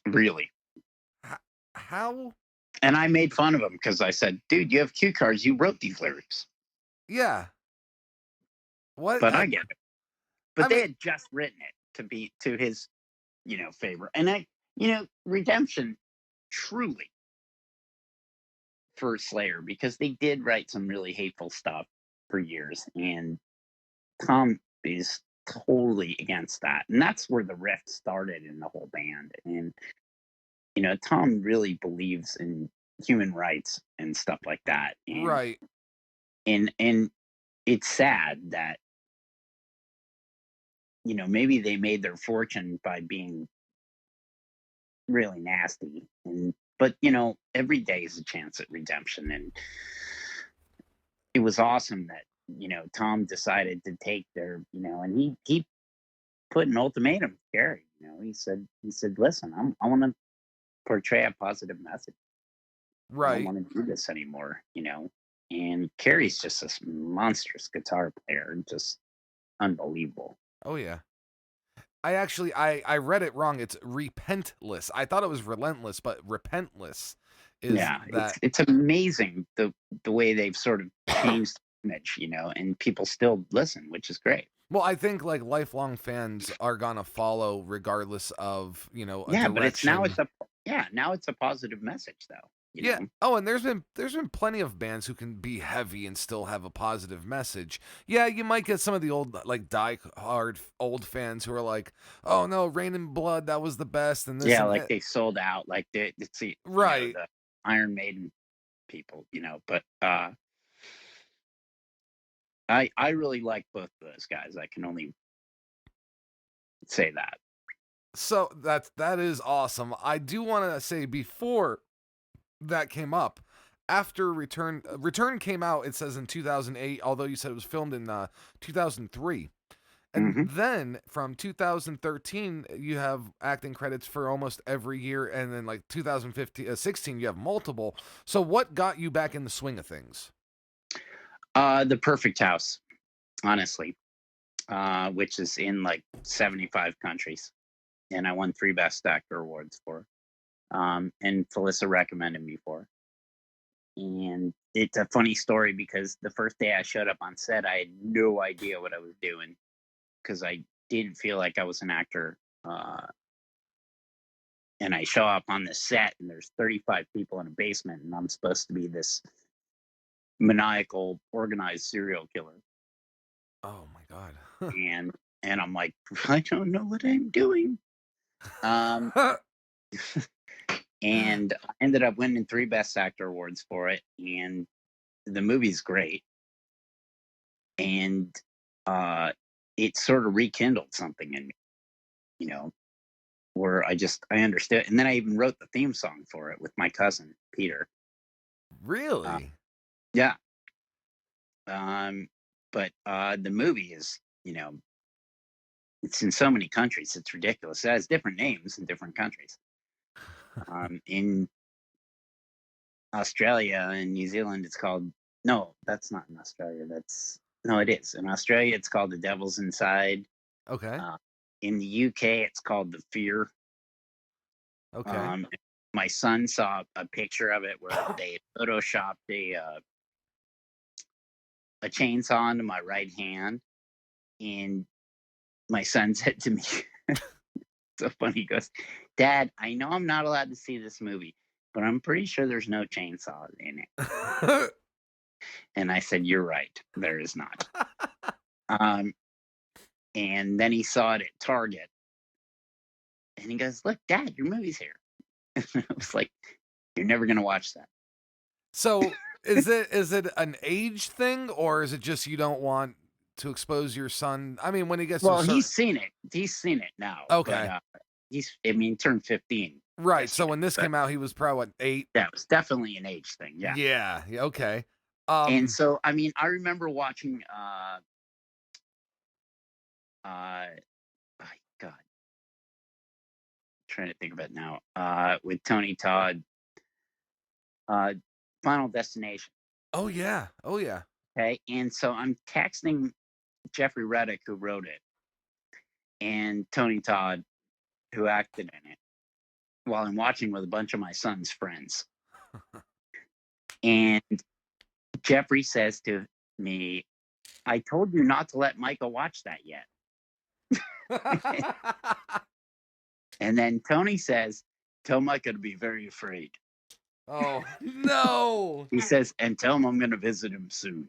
Really. H- How? And I made fun of him because I said, "Dude, you have cue cards. You wrote these lyrics." Yeah. What? But I get it. I But they mean, had just written it to be to his, favor. And Redemption truly for Slayer, because they did write some really hateful stuff for years. And Tom is totally against that. And that's where the rift started in the whole band. And, Tom really believes in human rights and stuff like that. And right. and it's sad that, maybe they made their fortune by being really nasty. But every day is a chance at redemption. And it was awesome that, Tom decided to take and he put an ultimatum to Gary. He said, "Listen, I want to portray a positive message. I don't Right. want to do this anymore." And Carrie's just this monstrous guitar player, just unbelievable. Oh yeah. I read it wrong. It's repentless. I thought it was relentless, but repentless is Yeah, that. it's amazing the way they've sort of changed the image, and people still listen, which is great. Well, I think like lifelong fans are gonna follow regardless of, a Yeah, but direction. now it's a positive message though, Yeah. Oh, and there's been plenty of bands who can be heavy and still have a positive message. Yeah, you might get some of the old like die hard old fans who are like, "Oh no, Rain and Blood, that was the best," and this Yeah, and like that. they sold out, like it's Right. the Iron Maiden people, but I really like both of those guys. I can only say that. So that is awesome. I do want to say before that came up, after Return came out, it says in 2008, although you said it was filmed in 2003. And Hmm. then from 2013, you have acting credits for almost every year, and then like 2015, 16, you have multiple. So what got you back in the swing of things? The Perfect House, honestly, which is in like 75 countries, and I won 3 Best Actor awards for. And Felissa recommended me for. And it's a funny story because the first day I showed up on set, I had no idea what I was doing because I didn't feel like I was an actor. And I show up on the set, and there's 35 people in a basement, and I'm supposed to be this maniacal, organized serial killer. Oh my god. And I'm like, I don't know what I'm doing. Um, and I ended up winning 3 Best Actor awards for it, and the movie's great. And it sort of rekindled something in me, you know, where I understood. And then I even wrote the theme song for it with my cousin Peter. Uh, Really? yeah. But the movie is, it's in so many countries. It's ridiculous. It has different names in different countries. In Australia and New Zealand, it's called. No, that's not in Australia. No, it is in Australia. It's called The Devil's Inside. Okay. Uh, in the UK, it's called The Fear. Okay. Um, my son saw a picture of it where they photoshopped a chainsaw into my right hand, and my son said to me, so funny. He goes, "Dad, I know I'm not allowed to see this movie, but I'm pretty sure there's no chainsaw in it." And I said, "You're right. There is not." Um, and then he saw it at Target, and he goes, "Look, Dad, your movie's here." And I was like, "You're never gonna watch that." So is it an age thing, or is it just you don't want to expose your son? I mean, when he gets to a Well, certain. he's seen it. He's seen it now, but Okay. turned 15 Right. So yesterday. when this But came out, he was probably what, 8? that was definitely an age thing. Yeah. Yeah. Yeah. Okay. And Um. so, I mean, I remember watching, my God, trying to think of it now, with Tony Todd, uh, Final Destination. Oh yeah. Oh yeah. Okay. And so I'm texting Jeffrey Reddick, who wrote it, and Tony Todd, who acted in it, while I'm watching with a bunch of my son's friends. And Jeffrey says to me, "I told you not to let Micah watch that yet." And then Tony says, "Tell Micah to be very afraid." Oh no. He says, "And tell him I'm going to visit him soon."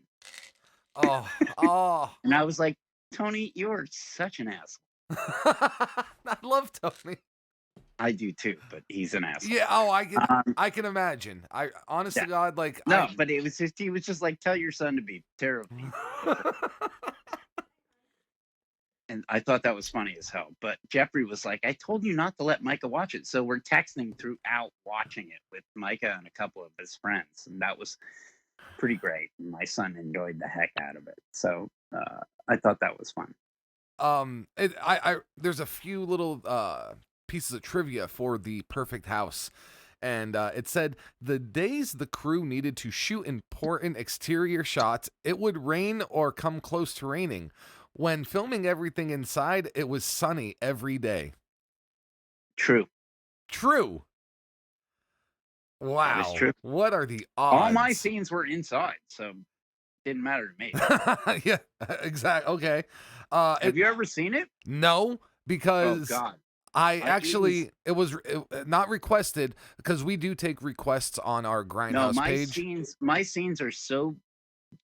Oh. Oh. And I was like, "Tony, you are such an asshole." I love Tony. I do too, but he's an asshole. Yeah. Oh, Um, I can imagine. I honest yeah. to God, like No, but he was just like, "Tell your son to be terribly." And I thought that was funny as hell. But Jeffrey was like, "I told you not to let Micah watch it." So we're texting throughout watching it with Micah and a couple of his friends. And that was pretty great. And my son enjoyed the heck out of it. So I thought that was fun. there's a few little pieces of trivia for the Perfect House. And it said the days the crew needed to shoot important exterior shots, it would rain or come close to raining. When filming everything inside, it was sunny every day. True. True. That is Wow. true. What are the All my odds? scenes were inside, so didn't matter to me. Yeah, exactly. Okay. Have you ever seen it? No, Oh because God. I It was actually not requested because we do take requests on our no, GrindHaus page. my scenes are so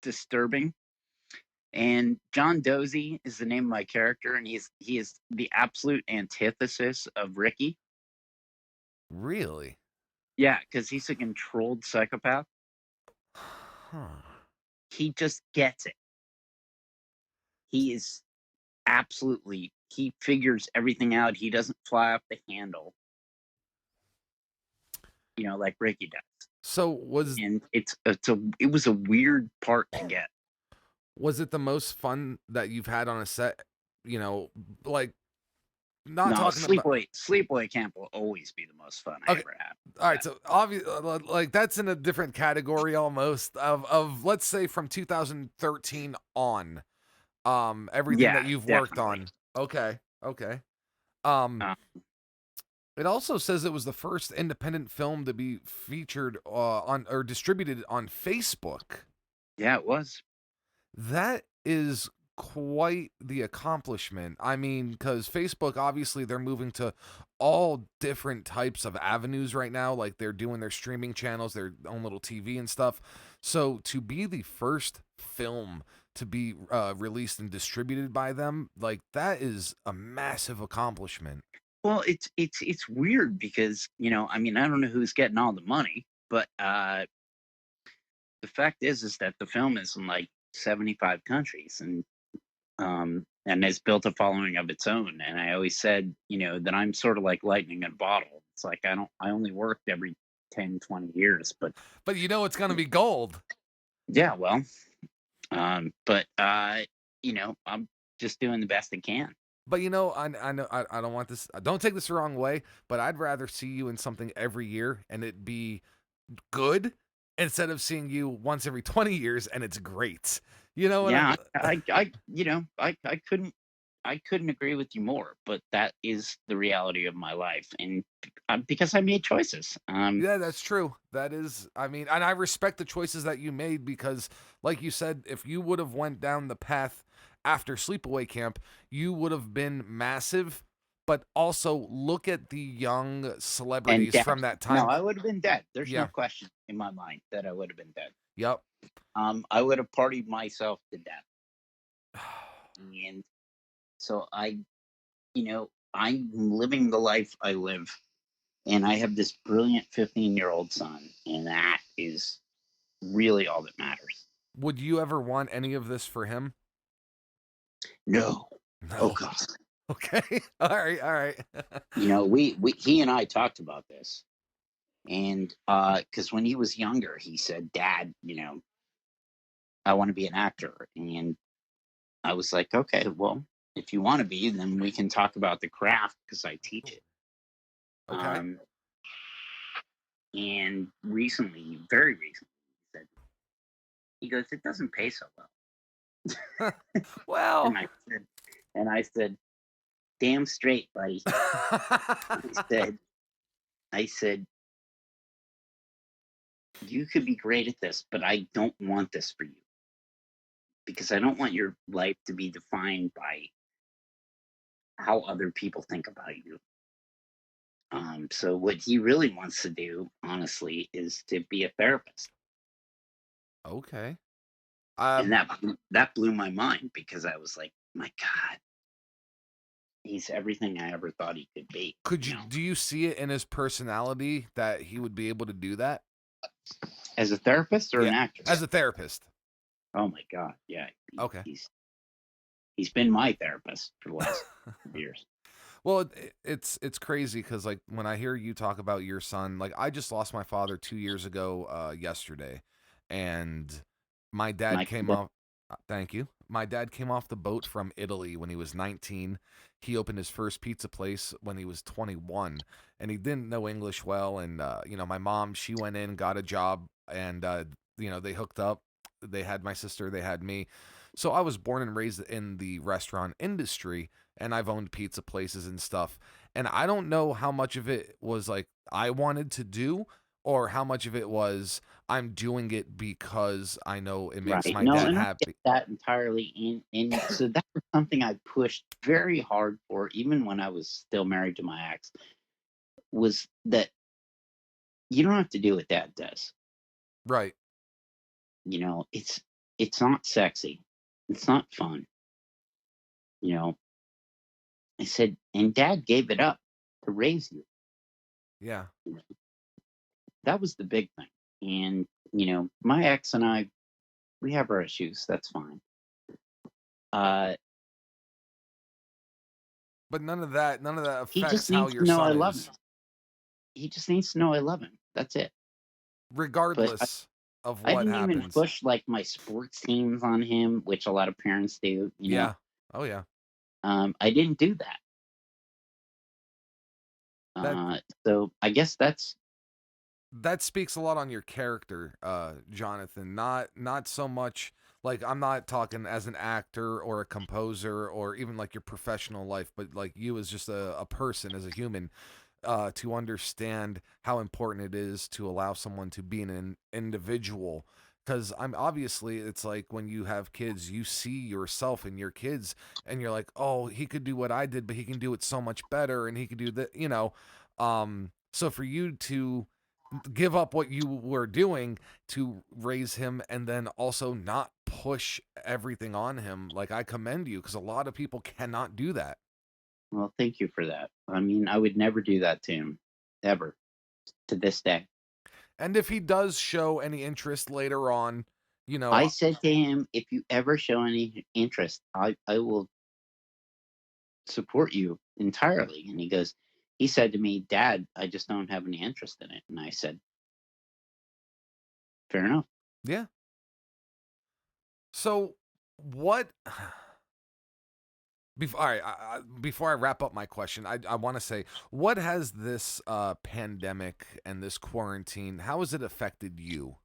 disturbing. And John Dozy is the name of my character, and he is the absolute antithesis of Ricky. Really? Yeah, because he's a controlled psychopath. Huh. He just gets it. He is absolutely, he figures everything out. He doesn't fly off the handle, like Ricky does. So was And it was a weird part to get. it the most fun that you've had on a set? You know, like not No, talking about. Sleepaway Camp will always be the most fun I Okay, ever had. all right. So obviously, like that's in a different category almost of let's say from 2013 on. Everything that Yeah, you've worked definitely. on. Okay. Okay. Um, Uh, it also says it was the first independent film to be featured on or distributed on Facebook. yeah, it was. That is quite the accomplishment. I mean, because Facebook, obviously, they're moving to all different types of avenues right now. Like they're doing their streaming channels, their own little TV and stuff. So to be the first film to be released and distributed by them, like that is a massive accomplishment. Well, it's weird because I mean, I don't know who's getting all the money, but the fact is that the film is in like 75 countries, and has built a following of its own. And I always said, that I'm sort of like lightning in a bottle. It's like I only worked every 10, 20 years, but But you know it's gonna be gold. yeah, well, but I'm just doing the best I can. But I know I don't want this. Don't take this the wrong way, but I'd rather see you in something every year and it be good instead of seeing you once every 20 years and it's great. You know what Yeah, I'm I couldn't agree with you more, but that is the reality of my life, and because I made choices. Yeah, that's true. That is, I mean, and I respect the choices that you made because like you said, if you would have went down the path after Sleepaway Camp, you would have been massive. But also look at the young And celebrities dead. from that No, time. I would have been dead. There's no Yeah. question in my mind that I would have been dead. Yep. I would have partied myself to death, and so I'm living the life I live, and I have this brilliant 15-year-old son, and that is really all that matters. Would you ever want any of this for him? No, oh No. God. Okay. All right. All right. We he and I talked about this, and because when he was younger, he said, "Dad, I want to be an actor," and I was like, "Okay, well, if you want to be, then we can talk about the craft because I teach it." Okay. Um, and recently, very recently, he goes, "It doesn't pay so well," Well. and I said, "Damn straight, buddy." said, I said, "You could be great at this, but I don't want this for you because I don't want your life to be defined by how other people think about you." So what he really wants to do, honestly, is to be a therapist, Okay. and that blew my mind because I was like, "My God, he's everything I ever thought he could be." Do you see it in his personality that he would be able to do that? As a therapist or Yeah, an actor? as a therapist. Oh my God, yeah, Okay. he's been my therapist for the last years. Well, it's crazy because like when I hear you talk about your son, like I just lost my father 2 years ago yesterday, and my dad My came off. Thank you. My dad came off the boat from Italy when he was 19. He opened his first pizza place when he was 21, and he didn't know English well. And my mom, she went in, got a job, and they hooked up. They had my sister, they had me. So I was born and raised in the restaurant industry, and I've owned pizza places and stuff. And I don't know how much of it was like I wanted to do, or how much of it was I'm doing it because I know it makes Right. my No, dad and I get happy. that entirely. And so that was something I pushed very hard for, even when I was still married to my ex, was that you don't have to do what dad does. Right. It's not sexy. It's not fun. You know, I said, and dad gave it up to raise you. Yeah. That was the big thing. And, my ex and I, we have our issues. That's fine. Uh, But none of that he affects just how needs to your know I son love him. is, He just needs to know I love him. That's it. But regardless of I what didn't even happens. push like my sports teams on him, which a lot of parents do. Yeah. Oh yeah. I didn't do that. That So I guess that's that speaks a lot on your character, Jonathan. Not so much like I'm not talking as an actor or a composer or even like your professional life, but like you as just a person, as a human, to understand how important it is to allow someone to be an individual. Because I'm obviously, it's like when you have kids, you see yourself in your kids, and you're like, oh, he could do what I did, but he can do it so much better, and he could do that. So for you to give up what you were doing to raise him and then also not push everything on him, like, I commend you, because a lot of people cannot do that. well. Thank you for that. I mean, I would never do that to him, ever, to this day. And if he does show any interest later on, you I know, said to him, if you ever show any interest, I will support you entirely. And he said to me, Dad, I just don't have any interest in it. And I said, fair enough. yeah. So what before all right, before I wrap up my question, I want to say, what has this pandemic and this quarantine, how has it affected you?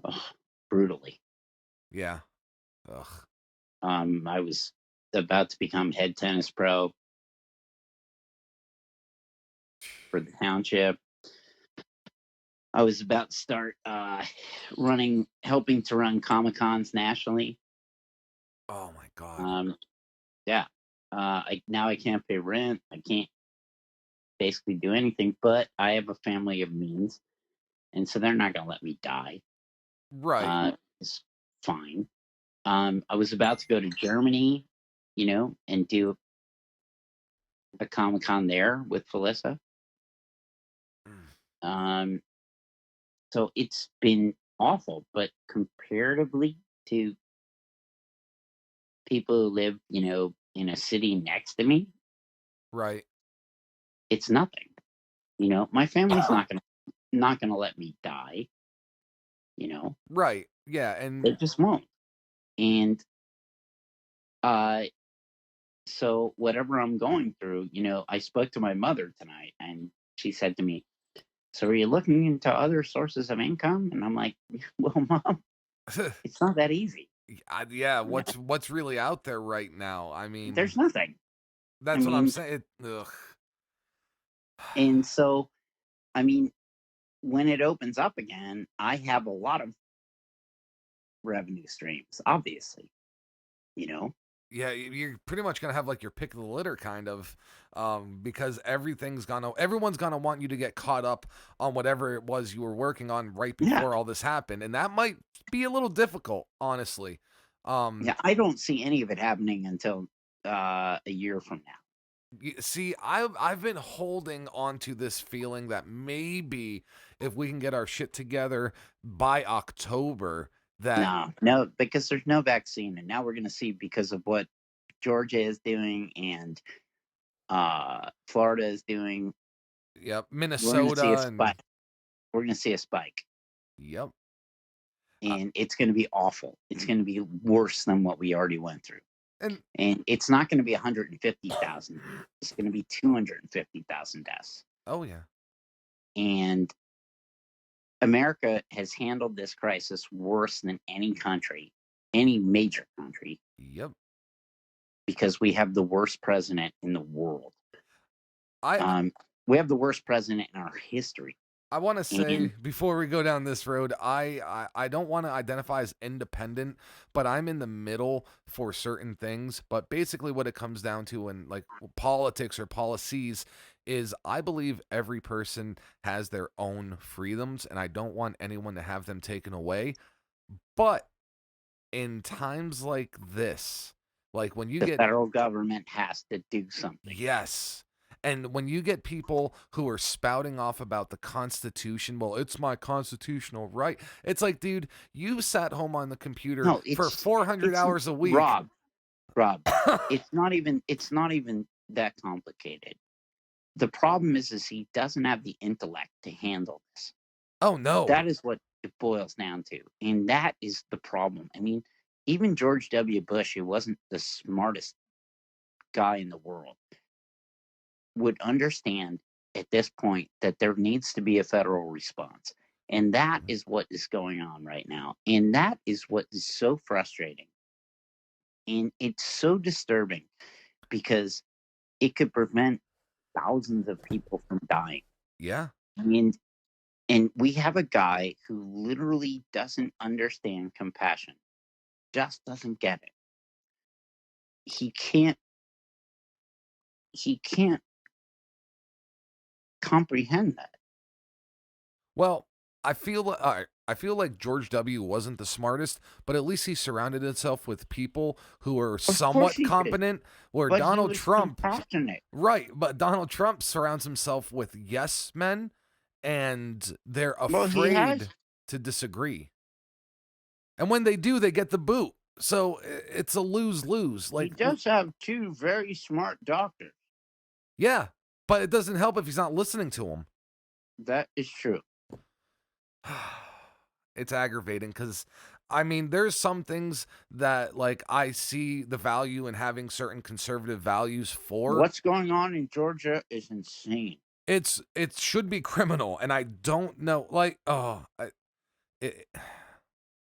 Ugh, brutally. Yeah. Ugh. I was about to become head tennis pro for the township. I was about to start helping to run Comic Cons nationally. Oh my god. Um, yeah. Now I can't pay rent. I can't basically do anything, but I have a family of means, and so they're not going to let me die. Right. It's fine. I was about to go to Germany, and do a Comic Con there with Felissa. Mm. Um, so it's been awful, but comparatively to people who live, in a city next to me, Right. it's nothing. My family's not gonna let me die. You know, Right. Yeah, they and just won't. And uh, so whatever I'm going through, I spoke to my mother tonight, and she said to me, "So are you looking into other sources of income?" And I'm like, "Well, mom, it's not that easy. yeah, You know, what's really out there right now? I mean, there's nothing. I that's what I'm mean, saying. Ugh. and so I mean, when it opens up again, I have a lot of revenue streams, obviously, you know? Yeah, you're pretty much gonna have like your pick of the litter, kind of, because everyone's gonna want you to get caught up on whatever it was you were working on right Yeah. before all this happened, and that might be a little difficult, honestly. Um, Yeah. I don't see any of it happening until a year from now. See, I've been holding on to this feeling that maybe if we can get our shit together by October, that No, no, because there's no vaccine. And now we're going to see because of what Georgia is doing and Florida is doing, yep, we're going to see a Minnesota and spike. We're going to see a spike. yep, uh, And it's going to be awful. It's going to be worse than what we already went through. and And it's not going to be 150,000. It's going to be 250,000 deaths. oh yeah, And America has handled this crisis worse than any country. any major country. Yep. Because we have the worst president in the world. I We have the worst president in our history. I want to say, before we go down this road, I don't want to identify as independent, but I'm in the middle for certain things. But basically what it comes down to in like politics or policies is I believe every person has their own freedoms, and I don't want anyone to have them taken away. But in times like this, like when you The get federal government has to do something. yes. And when you get people who are spouting off about the Constitution, well, it's my constitutional right. It's like, dude, you sat home on the computer for 400 hours a week. Rob, it's not even that complicated. The problem is he doesn't have the intellect to handle this. Oh, no. That is what it boils down to. And that is the problem. I mean, even George W. Bush, who wasn't the smartest guy in the world, would understand at this point that there needs to be a federal response. And that is what is going on right now. And that is what is so frustrating. And it's so disturbing because it could prevent thousands of people from dying. Yeah. And we have a guy who literally doesn't understand compassion, just doesn't get it. He can't comprehend that. Well, I feel like George W. wasn't the smartest, but at least he surrounded himself with people who are somewhat competent. Where but Donald Trump, right? But Donald Trump surrounds himself with yes men, and they're afraid to disagree. And when they do, they get the boot. So it's a lose-lose. Like, he does have two very smart doctors. Yeah, but it doesn't help if he's not listening to them. That is true. It's aggravating because, I mean, there's some things that, like, I see the value in having certain conservative values for. What's going on in Georgia is insane. It should be criminal, and I don't know. Like,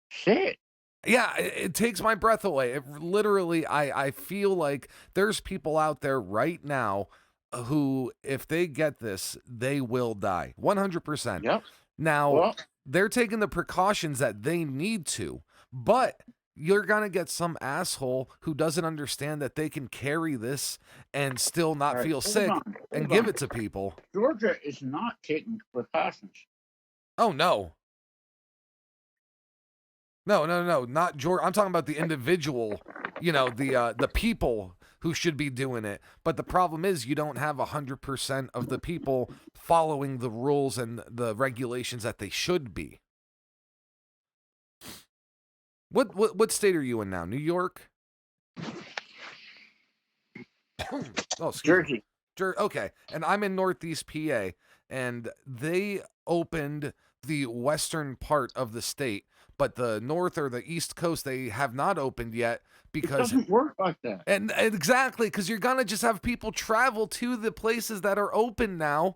shit. Yeah, it takes my breath away. It literally, I feel like there's people out there right now who, if they get this, they will die. 100%. Yep. Now, they're taking the precautions that they need to, but you're going to get some asshole who doesn't understand that they can carry this and still not feel sick and give it to people. Georgia is not taking precautions. Oh, no. No, not George. I'm talking about the individual, the people who should be doing it. But the problem is you don't have 100% of the people following the rules and the regulations that they should be. What state are you in now? New York? Jersey. Okay, and I'm in Northeast PA, and they opened the western part of the state, but the north or the east coast, they have not opened yet because it doesn't work like that. And exactly, because you're gonna just have people travel to the places that are open now.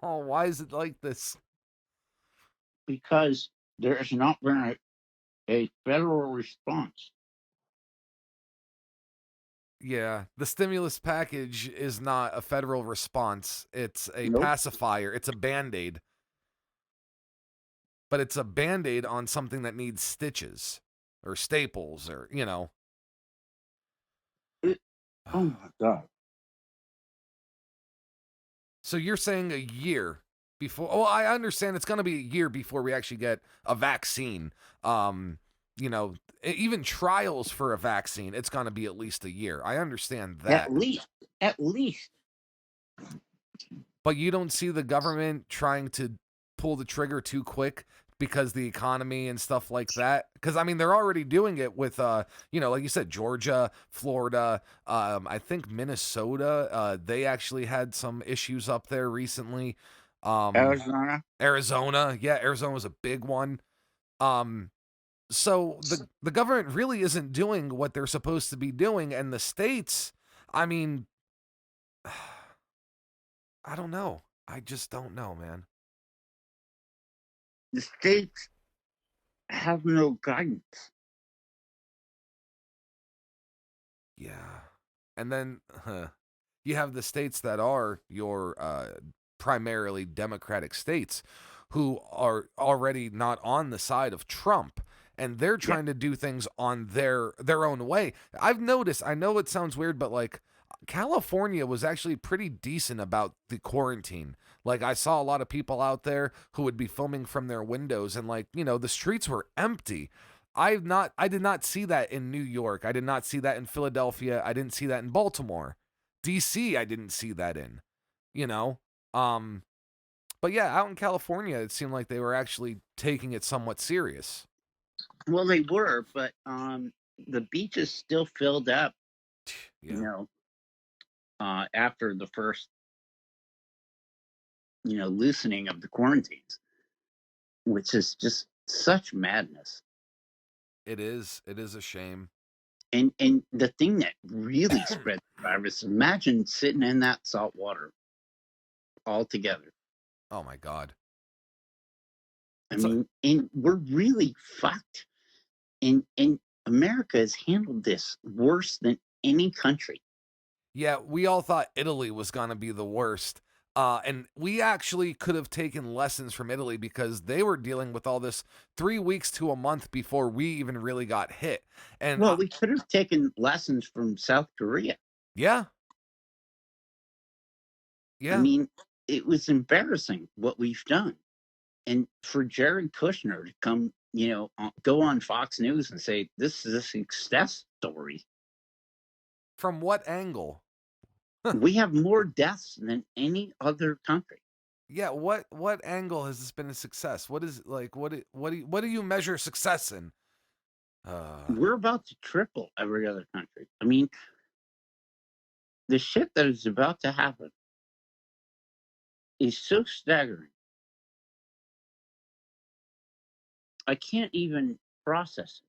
Why is it like this? Because there has not been a federal response. Yeah, the stimulus package is not a federal response. It's a pacifier. It's a Band-Aid. But it's a Band-Aid on something that needs stitches or staples or, Oh, my God. So you're saying a year before... Well, I understand it's going to be a year before we actually get a vaccine. Even trials for a vaccine, it's going to be at least a year. I understand that. At least. But you don't see the government trying to pull the trigger too quick because the economy and stuff like that. Because, I mean, they're already doing it with, like you said, Georgia, Florida, I think Minnesota. They actually had some issues up there recently. Arizona. Yeah, Arizona was a big one. So the government really isn't doing what they're supposed to be doing. And the states, I mean, I don't know. I just don't know, man. The states have no guidance. Yeah. And then you have the states that are your primarily Democratic states who are already not on the side of Trump, and they're Yeah. trying to do things on their own way. I've noticed, I know it sounds weird, but like California was actually pretty decent about the quarantine. Like I saw a lot of people out there who would be filming from their windows, and like, the streets were empty. I did not see that in New York. I did not see that in Philadelphia. I didn't see that in Baltimore. DC, I didn't see that in, you know. Um but yeah, out in California it seemed like they were actually taking it somewhat serious. Well, they were, but the beaches still filled up, you Yeah. know, after the first, loosening of the quarantines, which is just such madness. It is a shame. And the thing that really spread the virus, imagine sitting in that salt water all together. Oh my god. I It's a, mean, and we're really fucked. And America has handled this worse than any country. Yeah, we all thought Italy was going to be the worst. And we actually could have taken lessons from Italy because they were dealing with all this 3 weeks to a month before we even really got hit. And Well, we could have taken lessons from South Korea. yeah, I yeah. mean, it was embarrassing what we've done. And for Jared Kushner to come, go on Fox News and say this is a success story. From what angle? We have more deaths than any other country. Yeah, what angle has this been a success? What is like what do you measure success in? We're about to triple every other country. I mean, the shit that is about to happen is so staggering. I can't even process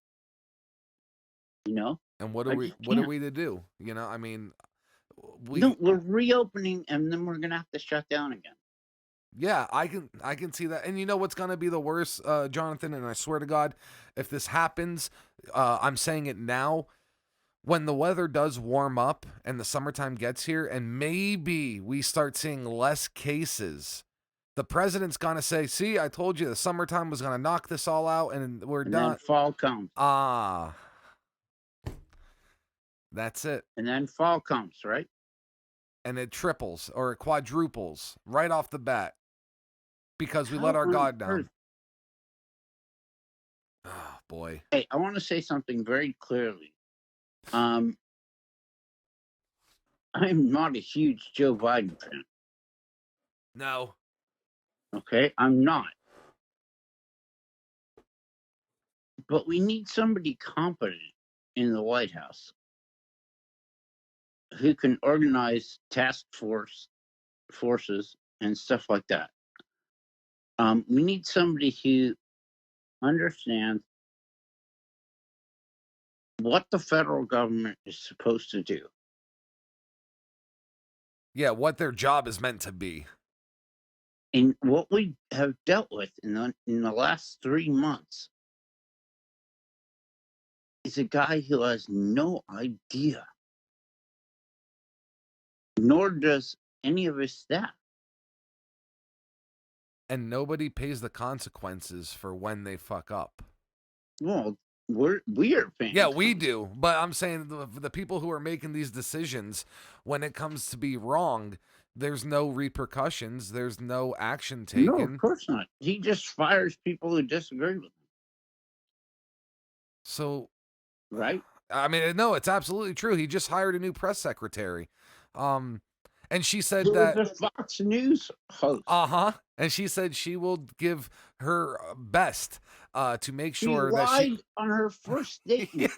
it, and I just what are can't. we to do? I mean, No, we we're reopening and then we're gonna have to shut down again. yeah, I can see that. And you know what's going to be the worst, Jonathan, and I swear to God, if this happens, I'm saying it now, when the weather does warm up and the summertime gets here and maybe we start seeing less cases, the president's going to say, "See, I told you the summertime was going to knock this all out and we're And then done." fall comes. Ah, that's it. And then fall comes, right? And it triples or it quadruples right off the bat because we let How our on guard down. earth? Oh, boy. Hey, I want to say something very clearly. Um, I'm not a huge Joe Biden fan. No. Okay, I'm not. But we need somebody competent in the White House who can organize forces and stuff like that. We need somebody who understands what the federal government is supposed to do. Yeah, what their job is meant to be. And what we have dealt with in the last 3 months is a guy who has no idea, nor does any of his staff. And nobody pays the consequences for when they fuck up. Well, we are paying. Yeah, we do. But I'm saying the people who are making these decisions, when it comes to be wrong, there's no repercussions. There's no action No, of taken. course not. He just fires people who disagree with him. So, Right? I mean, no, it's absolutely true. He just hired a new press secretary. And she said He was that, a Fox News host. and she said she will give her best to make She sure that lied on her first statement.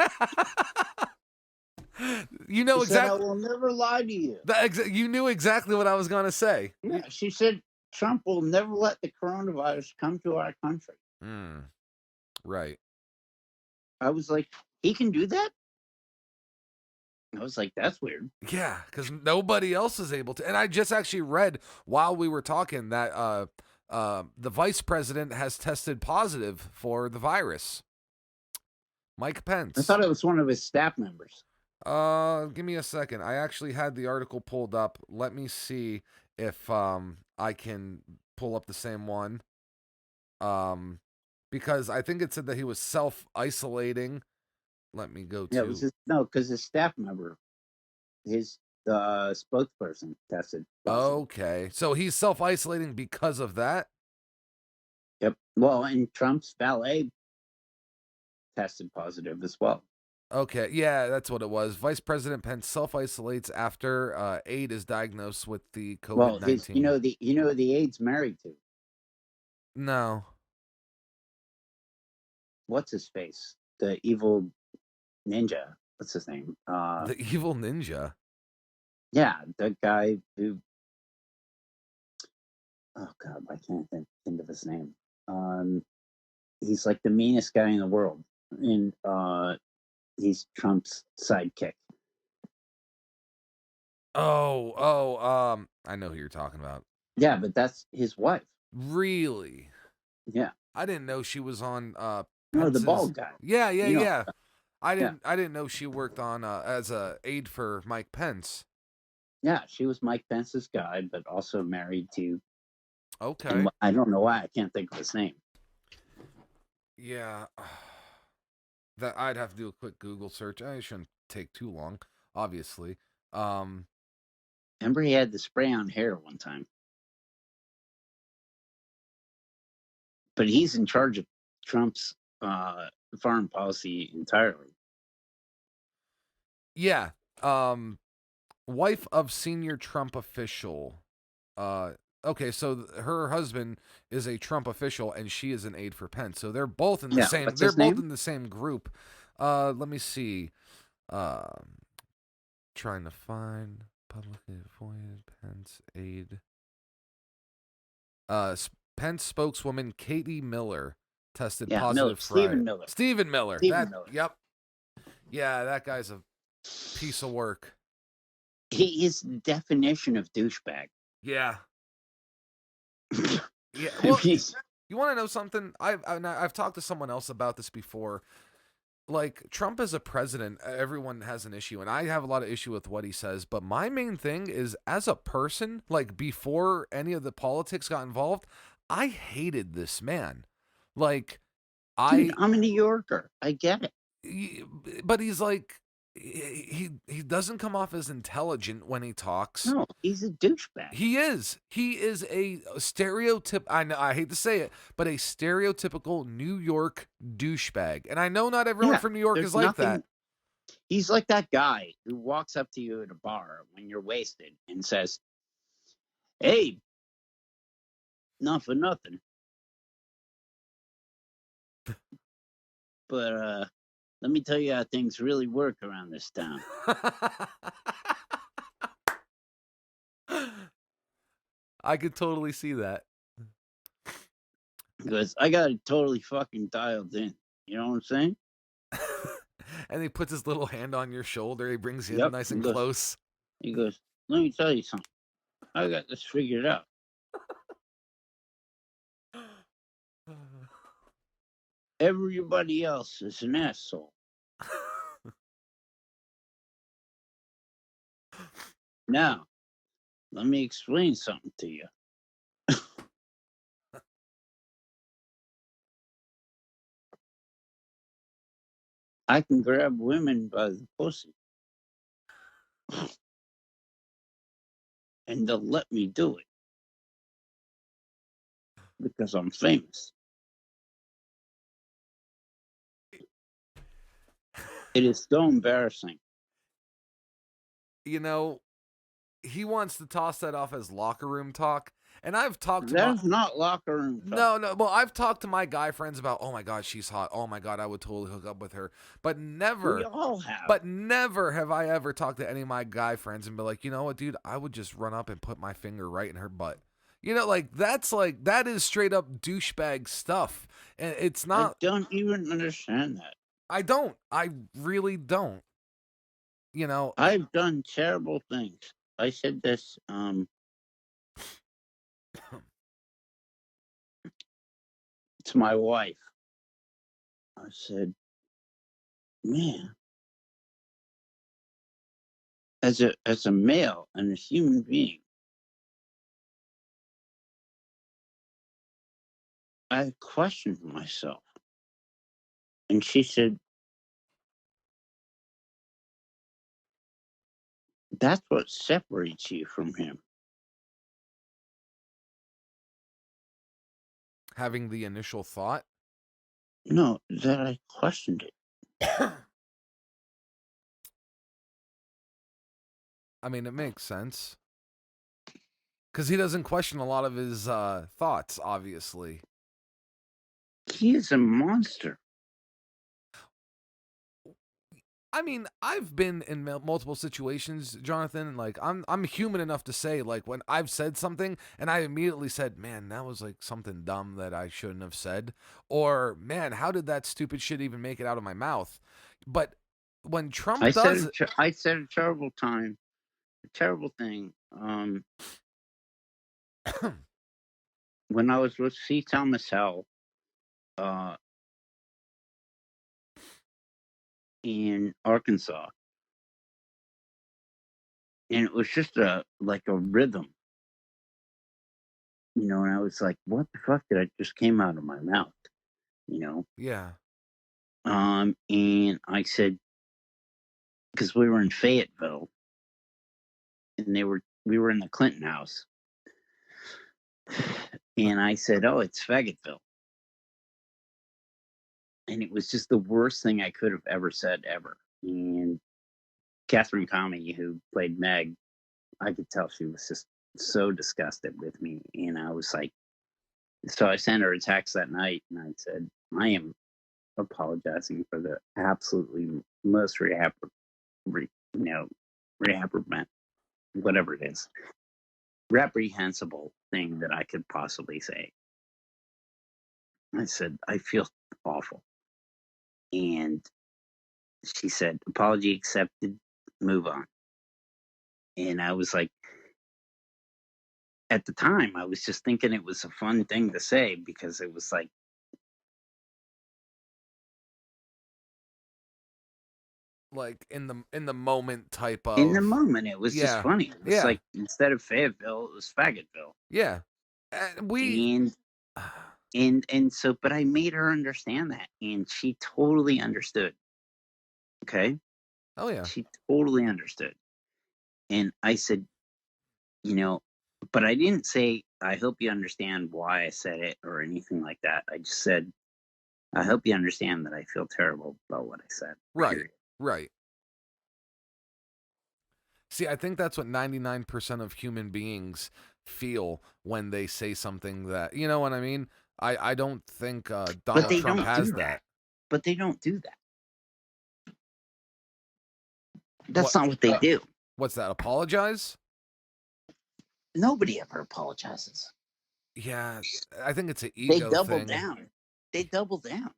You know She said, "I exactly. will never lie to you." You knew exactly what I was gonna say. Yeah, she said Trump will never let the coronavirus come to our country. Right. I was like, he can do that? I was like, that's weird. Yeah, because nobody else is able to. And I just actually read while we were talking that the vice president has tested positive for the virus. Mike Pence. I thought it was one of his staff members. Give me a second. I actually had the article pulled up. Let me see if I can pull up the same one. Because I think it said that he was self-isolating. Let me go to. Yeah, it was because his staff member, his spokesperson, tested positive. Okay, so he's self-isolating because of that. Yep. Well, and Trump's valet tested positive as well. Okay, yeah, that's what it was. Vice President Pence self-isolates after aide is diagnosed with the COVID-19. Well, you know the aide's married to. No. What's his face? The evil ninja. What's his name? The evil ninja. Yeah, the guy who. Oh God, I can't think of his name. He's like the meanest guy in the world, and he's Trump's sidekick. I know who you're talking about. Yeah, but that's his wife. Really? Yeah. I didn't know she was on No, the bald guy. Yeah. I didn't know she worked on as a aide for Mike Pence. Yeah, she was Mike Pence's guy, but also married to. Okay. I don't know why I can't think of his name. Yeah. That I'd have to do a quick Google search. It shouldn't take too long, obviously. Remember he had the spray on hair one time. But he's in charge of Trump's foreign policy entirely. Yeah. Wife of senior Trump official. Okay, so her husband is a Trump official and she is an aide for Pence. So they're both in the same. They're both in the same group. Let me see. Trying to find publicly appointed Pence aide. Pence spokeswoman Katie Miller tested positive Friday. Stephen Miller. Yep. Yeah, that guy's a piece of work. He is the definition of douchebag. Yeah. Yeah. Well, you want to know something? I've talked to someone else about this before. Like, Trump as a president, everyone has an issue, and I have a lot of issue with what he says, but my main thing is, as a person, like, before any of the politics got involved, I hated this man. Like, Dude, I'm a New Yorker. I get it. But he's like, he doesn't come off as intelligent when he talks. No, he's a douchebag. He is a stereotype. I know, I hate to say it, but a stereotypical New York douchebag. And I know not everyone from New York is like that. He's like that guy who walks up to you at a bar when you're wasted and says, "Hey, not for nothing, but let me tell you how things really work around this town." I could totally see that. Because I got it totally fucking dialed in. You know what I'm saying? And he puts his little hand on your shoulder. He brings you in nice and close. He goes, "Let me tell you something. I got this figured out. Everybody else is an asshole. Now, let me explain something to you. I can grab women by the pussy. And they'll let me do it. Because I'm famous. It is so embarrassing." You know, he wants to toss that off as locker room talk. And I've talked to That's not locker room talk. No. Well, I've talked to my guy friends about, oh my God, she's hot. Oh my God, I would totally hook up with her. But never. We all have. But never have I ever talked to any of my guy friends and be like, you know what, dude, I would just run up and put my finger right in her butt. You know, that is straight up douchebag stuff. And it's not. I don't even understand that. I don't. I really don't. You know, I've done terrible things. I said this to my wife, I said, man, as a male and a human being, I questioned myself. And she said, that's what separates you from him. Having the initial thought. No, that I questioned it. I mean, it makes sense. Because he doesn't question a lot of his thoughts, obviously. He is a monster. I mean, I've been in multiple situations, Jonathan. Like, I'm human enough to say, like, when I've said something and I immediately said, "Man, that was like something dumb that I shouldn't have said," or "Man, how did that stupid shit even make it out of my mouth?" But when Trump I does, said a terrible thing. When I was with C. Thomas Howell, in Arkansas, and it was just a rhythm, and I was like, "What the fuck did I just came out of my mouth?" yeah, And I said, because we were in Fayetteville, and we were in the Clinton house, and I said, "Oh, it's Fayetteville," and it was just the worst thing I could have ever said ever. And Catherine Conway, who played Meg, I could tell she was just so disgusted with me, and I was like, so I sent her a text that night, and I said, "I am apologizing for the absolutely most whatever it is, reprehensible thing that I could possibly say." I said, "I feel awful." And she said, "Apology accepted, move on." And I was like, at the time, I was just thinking it was a fun thing to say because it was like, in the moment type in the of, moment, it was just yeah, funny. It was yeah, like, instead of Fayetteville, it was Faggottville. yeah. And we, And so, but I made her understand that, and she totally understood. Okay. oh yeah, She totally understood. And I said, but I didn't say, "I hope you understand why I said it," or anything like that. I just said, "I hope you understand that I feel terrible about what I said." right, Period. right. See, I think that's what 99% of human beings feel when they say something that, you know what I mean? I don't think But Donald they Trump don't do has that. that. But they don't do that. What? That's not what they do. What's that? Apologize? Nobody ever apologizes. Yeah, I think it's an They ego double thing. down. They double down.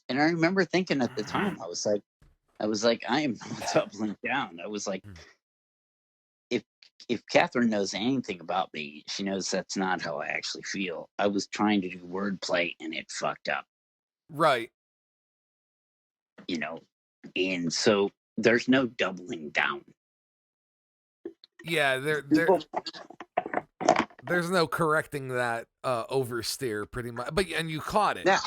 And I remember thinking at the time, I was like, I am not doubling down. I was like, if Catherine knows anything about me, she knows that's not how I actually feel. I was trying to do wordplay and it fucked up, Right. And so there's no doubling down. Yeah, People, there's no correcting that oversteer pretty much. But and you caught it. yeah.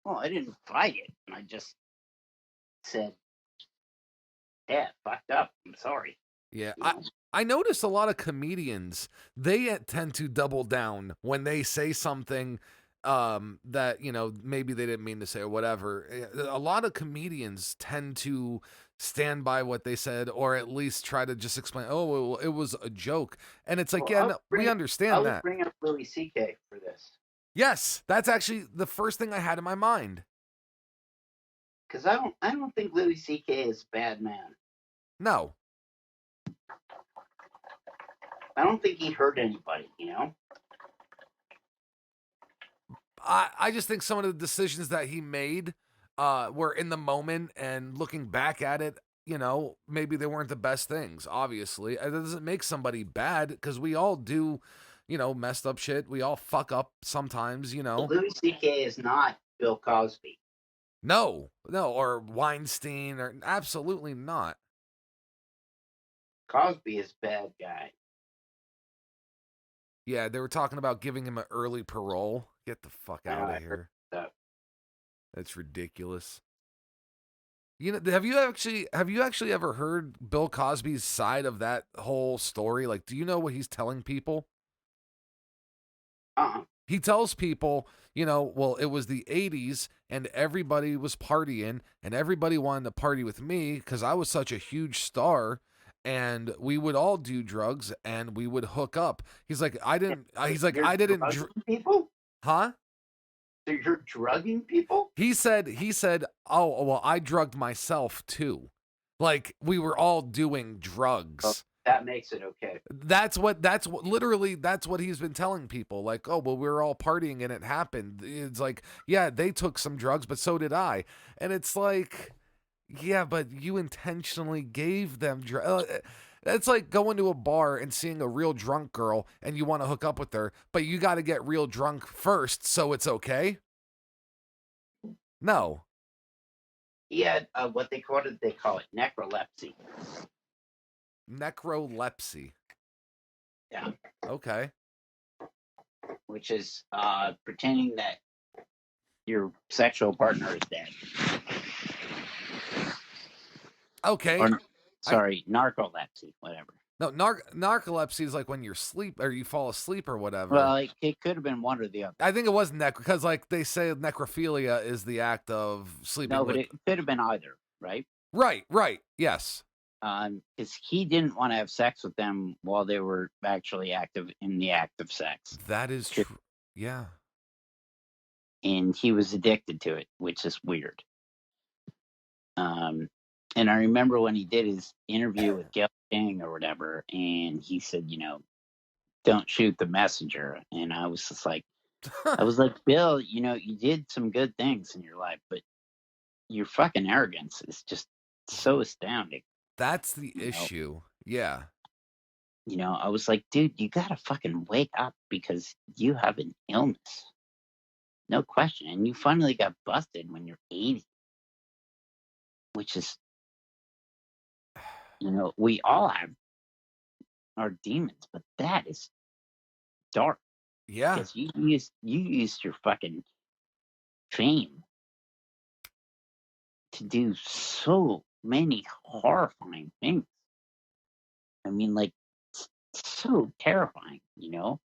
Well, I didn't fight it. I just said, "Yeah, fucked up. I'm sorry." Yeah. You know? I notice a lot of comedians, they tend to double down when they say something that, maybe they didn't mean to say or whatever. A lot of comedians tend to stand by what they said, or at least try to just explain, "Oh, well, it was a joke." And it's like, Well, yeah, no, we I understand would that. bring up Louis C.K. for this, Yes, that's actually the first thing I had in my mind. because I don't think Louis C.K. is a bad man. No. I don't think he hurt anybody. I just think some of the decisions that he made were in the moment, and looking back at it, maybe they weren't the best things, obviously. It doesn't make somebody bad, because we all do, messed up shit. We all fuck up sometimes, Louis C.K. is not Bill Cosby. No, or Weinstein, or absolutely not. Cosby is a bad guy. Yeah, they were talking about giving him an early parole. Get the fuck out of here. That's ridiculous. Have you actually ever heard Bill Cosby's side of that whole story? Like, do you know what he's telling people? He tells people, well, it was the 80s and everybody was partying and everybody wanted to party with me because I was such a huge star and we would all do drugs and we would hook up. He's like, I didn't people? Huh? So you're drugging people? He said, oh, well, I drugged myself too. Like, we were all doing drugs. Oh, that makes it okay. That's what he's been telling people. Like, oh, well, we were all partying and it happened. It's like, yeah, they took some drugs, but so did I. And it's like, yeah, but you intentionally gave them drugs. It's like going to a bar and seeing a real drunk girl and you want to hook up with her, but you got to get real drunk first, so it's okay. No. He had they call it necrolepsy. Necrolepsy. Yeah. Okay. Which is pretending that your sexual partner is dead. Okay. Narcolepsy, whatever. No, narcolepsy is like when you're asleep or you fall asleep or whatever. Well, it could have been one or the other. I think it was because like they say necrophilia is the act of sleeping. No, but it could have been either, right? Right. Yes. Because he didn't want to have sex with them while they were actually active in the act of sex. That is true. Yeah. And he was addicted to it, which is weird. And I remember when he did his interview with Gail King or whatever, and he said, don't shoot the messenger. And I was just like, Bill, you did some good things in your life, but your fucking arrogance is just so astounding. That's the issue. Yeah. I was like, dude, you gotta fucking wake up because you have an illness. No question. And you finally got busted when you're 80. Which is, we all have our demons, but that is dark. Yeah. Because you used your fucking fame to do so many horrifying things. I mean, like, so terrifying,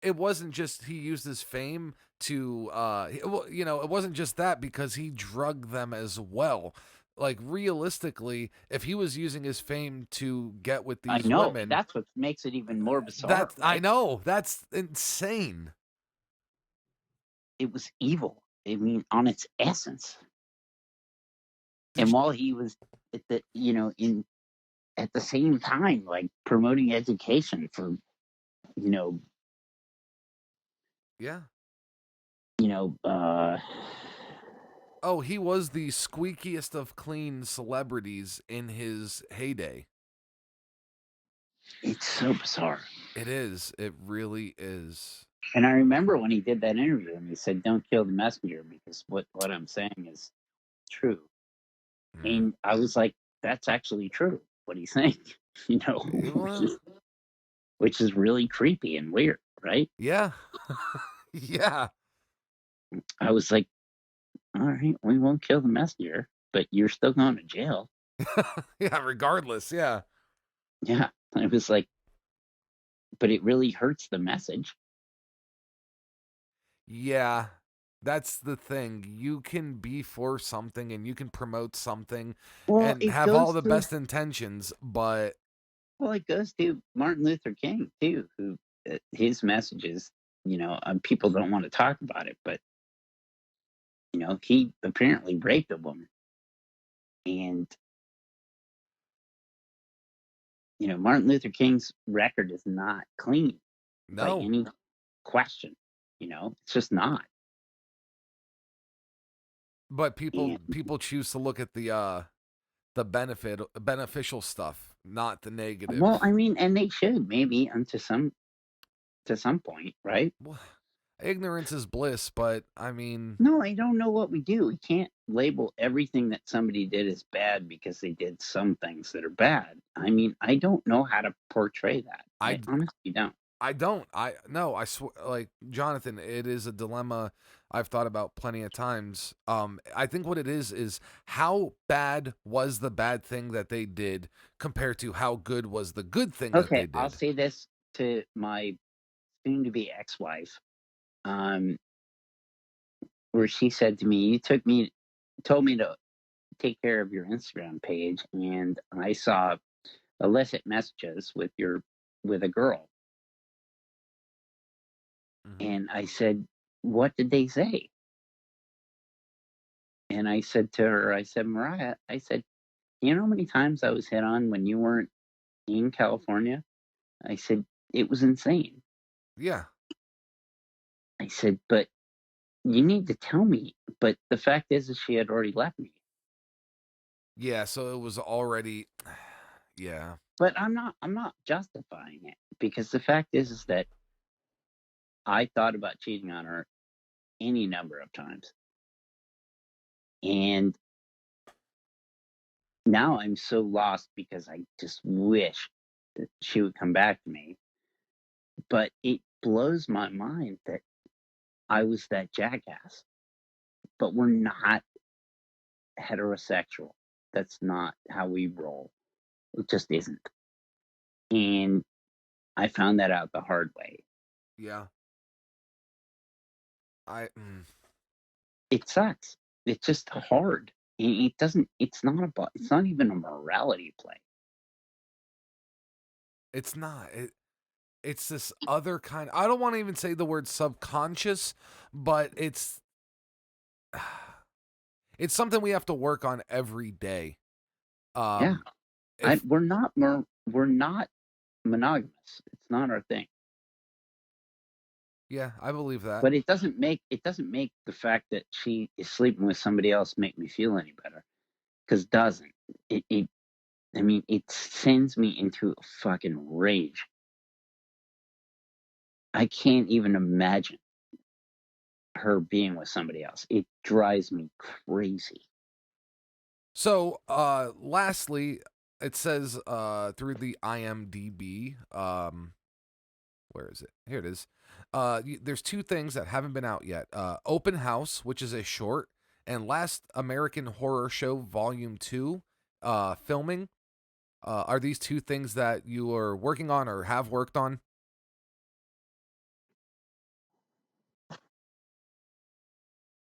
It wasn't just he used his fame to, it wasn't just that because he drugged them as well. Like, realistically, if he was using his fame to get with these women... That's what makes it even more bizarre. Right? I know. That's insane. It was evil. I mean, on its essence. And while he was at the same time, like, promoting education for, Yeah. Oh, he was the squeakiest of clean celebrities in his heyday. It's so bizarre. It is. It really is. And I remember when he did that interview and he said, don't kill the messenger because what I'm saying is true. And I was like, that's actually true. What he's saying, which is really creepy and weird, right? Yeah. Yeah. I was like, all right, we won't kill the messenger, but you're still going to jail. Yeah, regardless, yeah. Yeah, I was like, but it really hurts the message. Yeah, that's the thing. You can be for something and you can promote something and have all the best intentions, but... Well, it goes to Martin Luther King, too, who his messages, people don't want to talk about it, but he apparently raped a woman. And, Martin Luther King's record is not clean. No. By any question. It's just not. But people choose to look at the beneficial stuff, not the negative. Well, I mean, and they should maybe unto some to some point, right? Well, ignorance is bliss, but I mean, No, I don't know what we do. We can't label everything that somebody did as bad because they did some things that are bad. I mean, I don't know how to portray that. I I honestly don't. I don't. I no. I swear, like Jonathan, it is a dilemma I've thought about plenty of times. I think what it is how bad was the bad thing that they did compared to how good was the good thing that Okay, they I'll did. say this to my soon-to-be ex-wife, um, where she said to me, "You told me to take care of your Instagram page, and I saw illicit messages with a girl." Hmm. And I said, "What did they say?" And I said to her, I said, "Mariah, I said, you know how many times I was hit on when you weren't in California?" I said, "It was insane." Yeah, I said, "But you need to tell me." But the fact is she had already left me. yeah. So it was already, yeah, But I'm not justifying it, because the fact is that I thought about cheating on her any number of times. And now I'm so lost because I just wish that she would come back to me. But it blows my mind that I was that jackass. But we're not heterosexual. That's not how we roll. It just isn't. And I found that out the hard way. yeah. Mm, It sucks. It's just hard. It doesn't, it's not even a morality play. it's not. It's this other kind. I don't want to even say the word subconscious, but it's something we have to work on every day. Yeah. If We're not monogamous. It's not our thing. Yeah, I believe that. But it doesn't make the fact that she is sleeping with somebody else make me feel any better. Because it doesn't. It I mean, it sends me into a fucking rage. I can't even imagine her being with somebody else. It drives me crazy. So, lastly, it says through the IMDb, where is it? Here it is. There's two things that haven't been out yet. Open House, which is a short, and Last American Horror Show Volume 2, filming. Are these two things that you are working on or have worked on?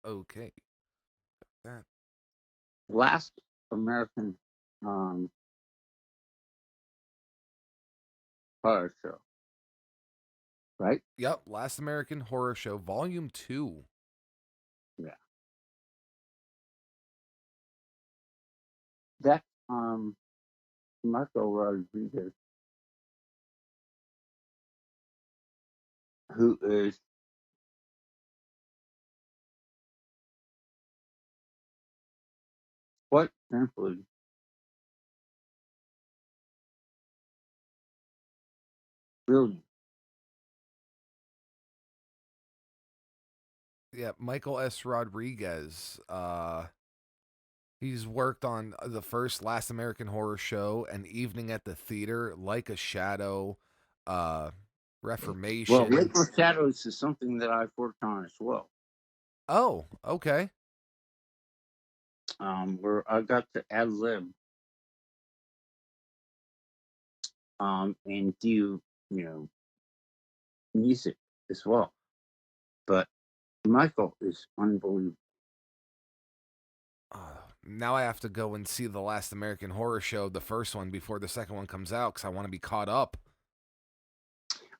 Okay. That. Last American um, horror show, right? Yep, Last American Horror Show Volume 2. Yeah. That's Marco Rodriguez, who is quite simply brilliant. Yeah, Michael S. Rodriguez. He's worked on the first Last American Horror Show, An Evening at the Theater, Like a Shadow, uh, Well, Reformation. Liquid Shadows is something that I've worked on as well. Oh, okay. Where I got to ad lib and do, you know, music as well. But Michael is unbelievable. Now I have to go and see the Last American Horror Show, the first one, before the second one comes out, because I want to be caught up.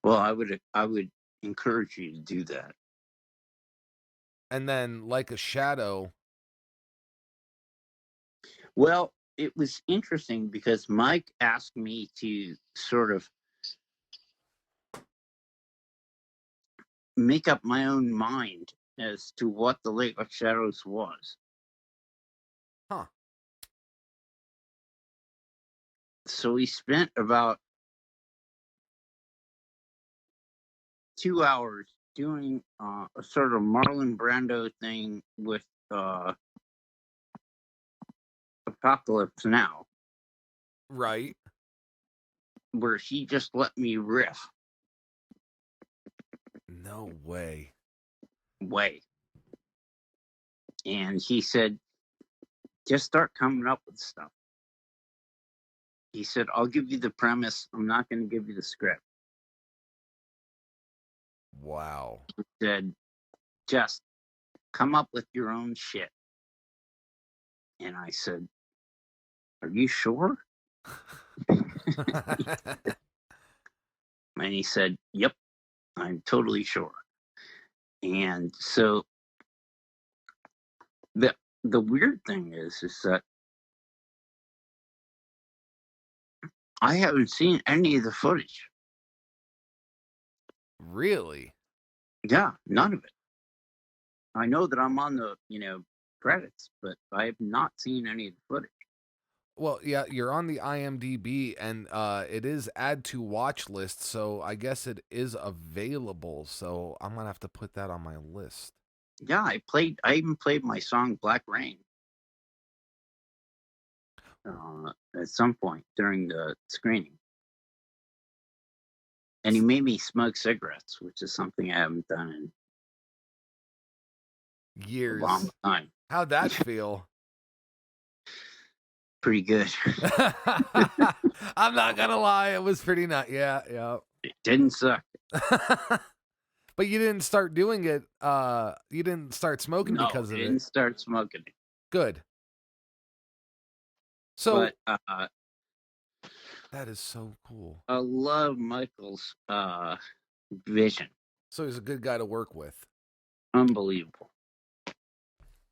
Well, I would encourage you to do that. And then, Like a Shadow. Well, it was interesting because Mike asked me to sort of make up my own mind as to what the Lake of Shadows was. Huh. So we spent about 2 hours doing a sort of Marlon Brando thing with Apocalypse Now, Right. where he just let me riff No way. way. And he said, just start coming up with stuff. He said, I'll give you the premise. I'm not going to give you the script. Wow. He said, just come up with your own shit. And I said, are you sure? And he said, yep, I'm totally sure. And so the weird thing is that I haven't seen any of the footage. Really? Yeah, none of it. I know that I'm on the, credits, but I have not seen any of the footage. Well, yeah, you're on the IMDb, and it is add to watch list, so I guess it is available. So I'm gonna have to put that on my list. Yeah, I even played my song Black Rain at some point during the screening. And he made me smoke cigarettes, which is something I haven't done in Years. a long time. How'd that feel? Pretty good. I'm not gonna lie, it was pretty nice. Yeah. It didn't suck. But you didn't start doing it. You didn't start smoking No, because of I didn't it. start smoking it. Good. So But that is so cool. I love Michael's vision. So he's a good guy to work with. Unbelievable.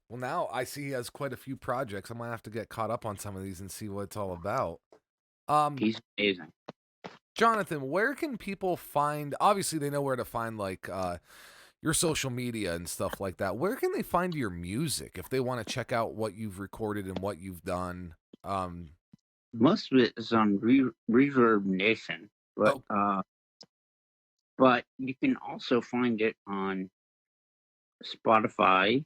Well, now I see he has quite a few projects. I'm gonna have to get caught up on some of these and see what it's all about. He's amazing. Jonathan, where can people find? Obviously, they know where to find like your social media and stuff like that. Where can they find your music if they want to check out what you've recorded and what you've done? Most of it is on Reverb Nation, but you can also find it on Spotify,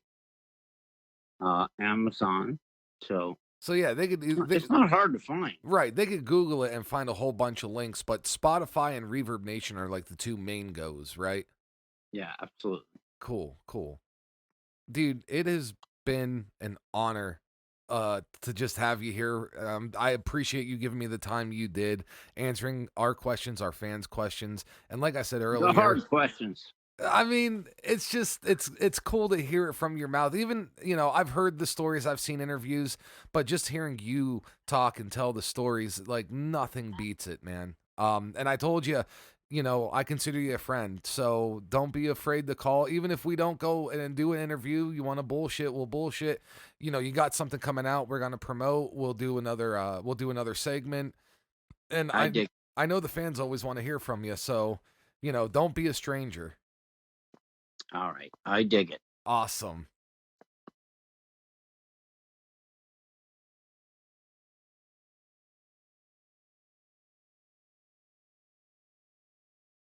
Amazon. So yeah, they could. It's not hard to find. Right, they could Google it and find a whole bunch of links. But Spotify and Reverb Nation are like the two main goes, right? Yeah, absolutely. Cool. Dude, it has been an honor to just have you here. I appreciate you giving me the time you did, answering our questions, our fans' questions. And like I said earlier, The hard questions. I mean, it's just it's cool to hear it from your mouth. Even, I've heard the stories, I've seen interviews, but just hearing you talk and tell the stories, like nothing beats it, man. And I told you, I consider you a friend, so don't be afraid to call. Even if we don't go and do an interview, you want to bullshit, we'll bullshit. You got something coming out, we're gonna promote. We'll do another segment. And I know the fans always want to hear from you, so don't be a stranger. All right, I dig it. Awesome.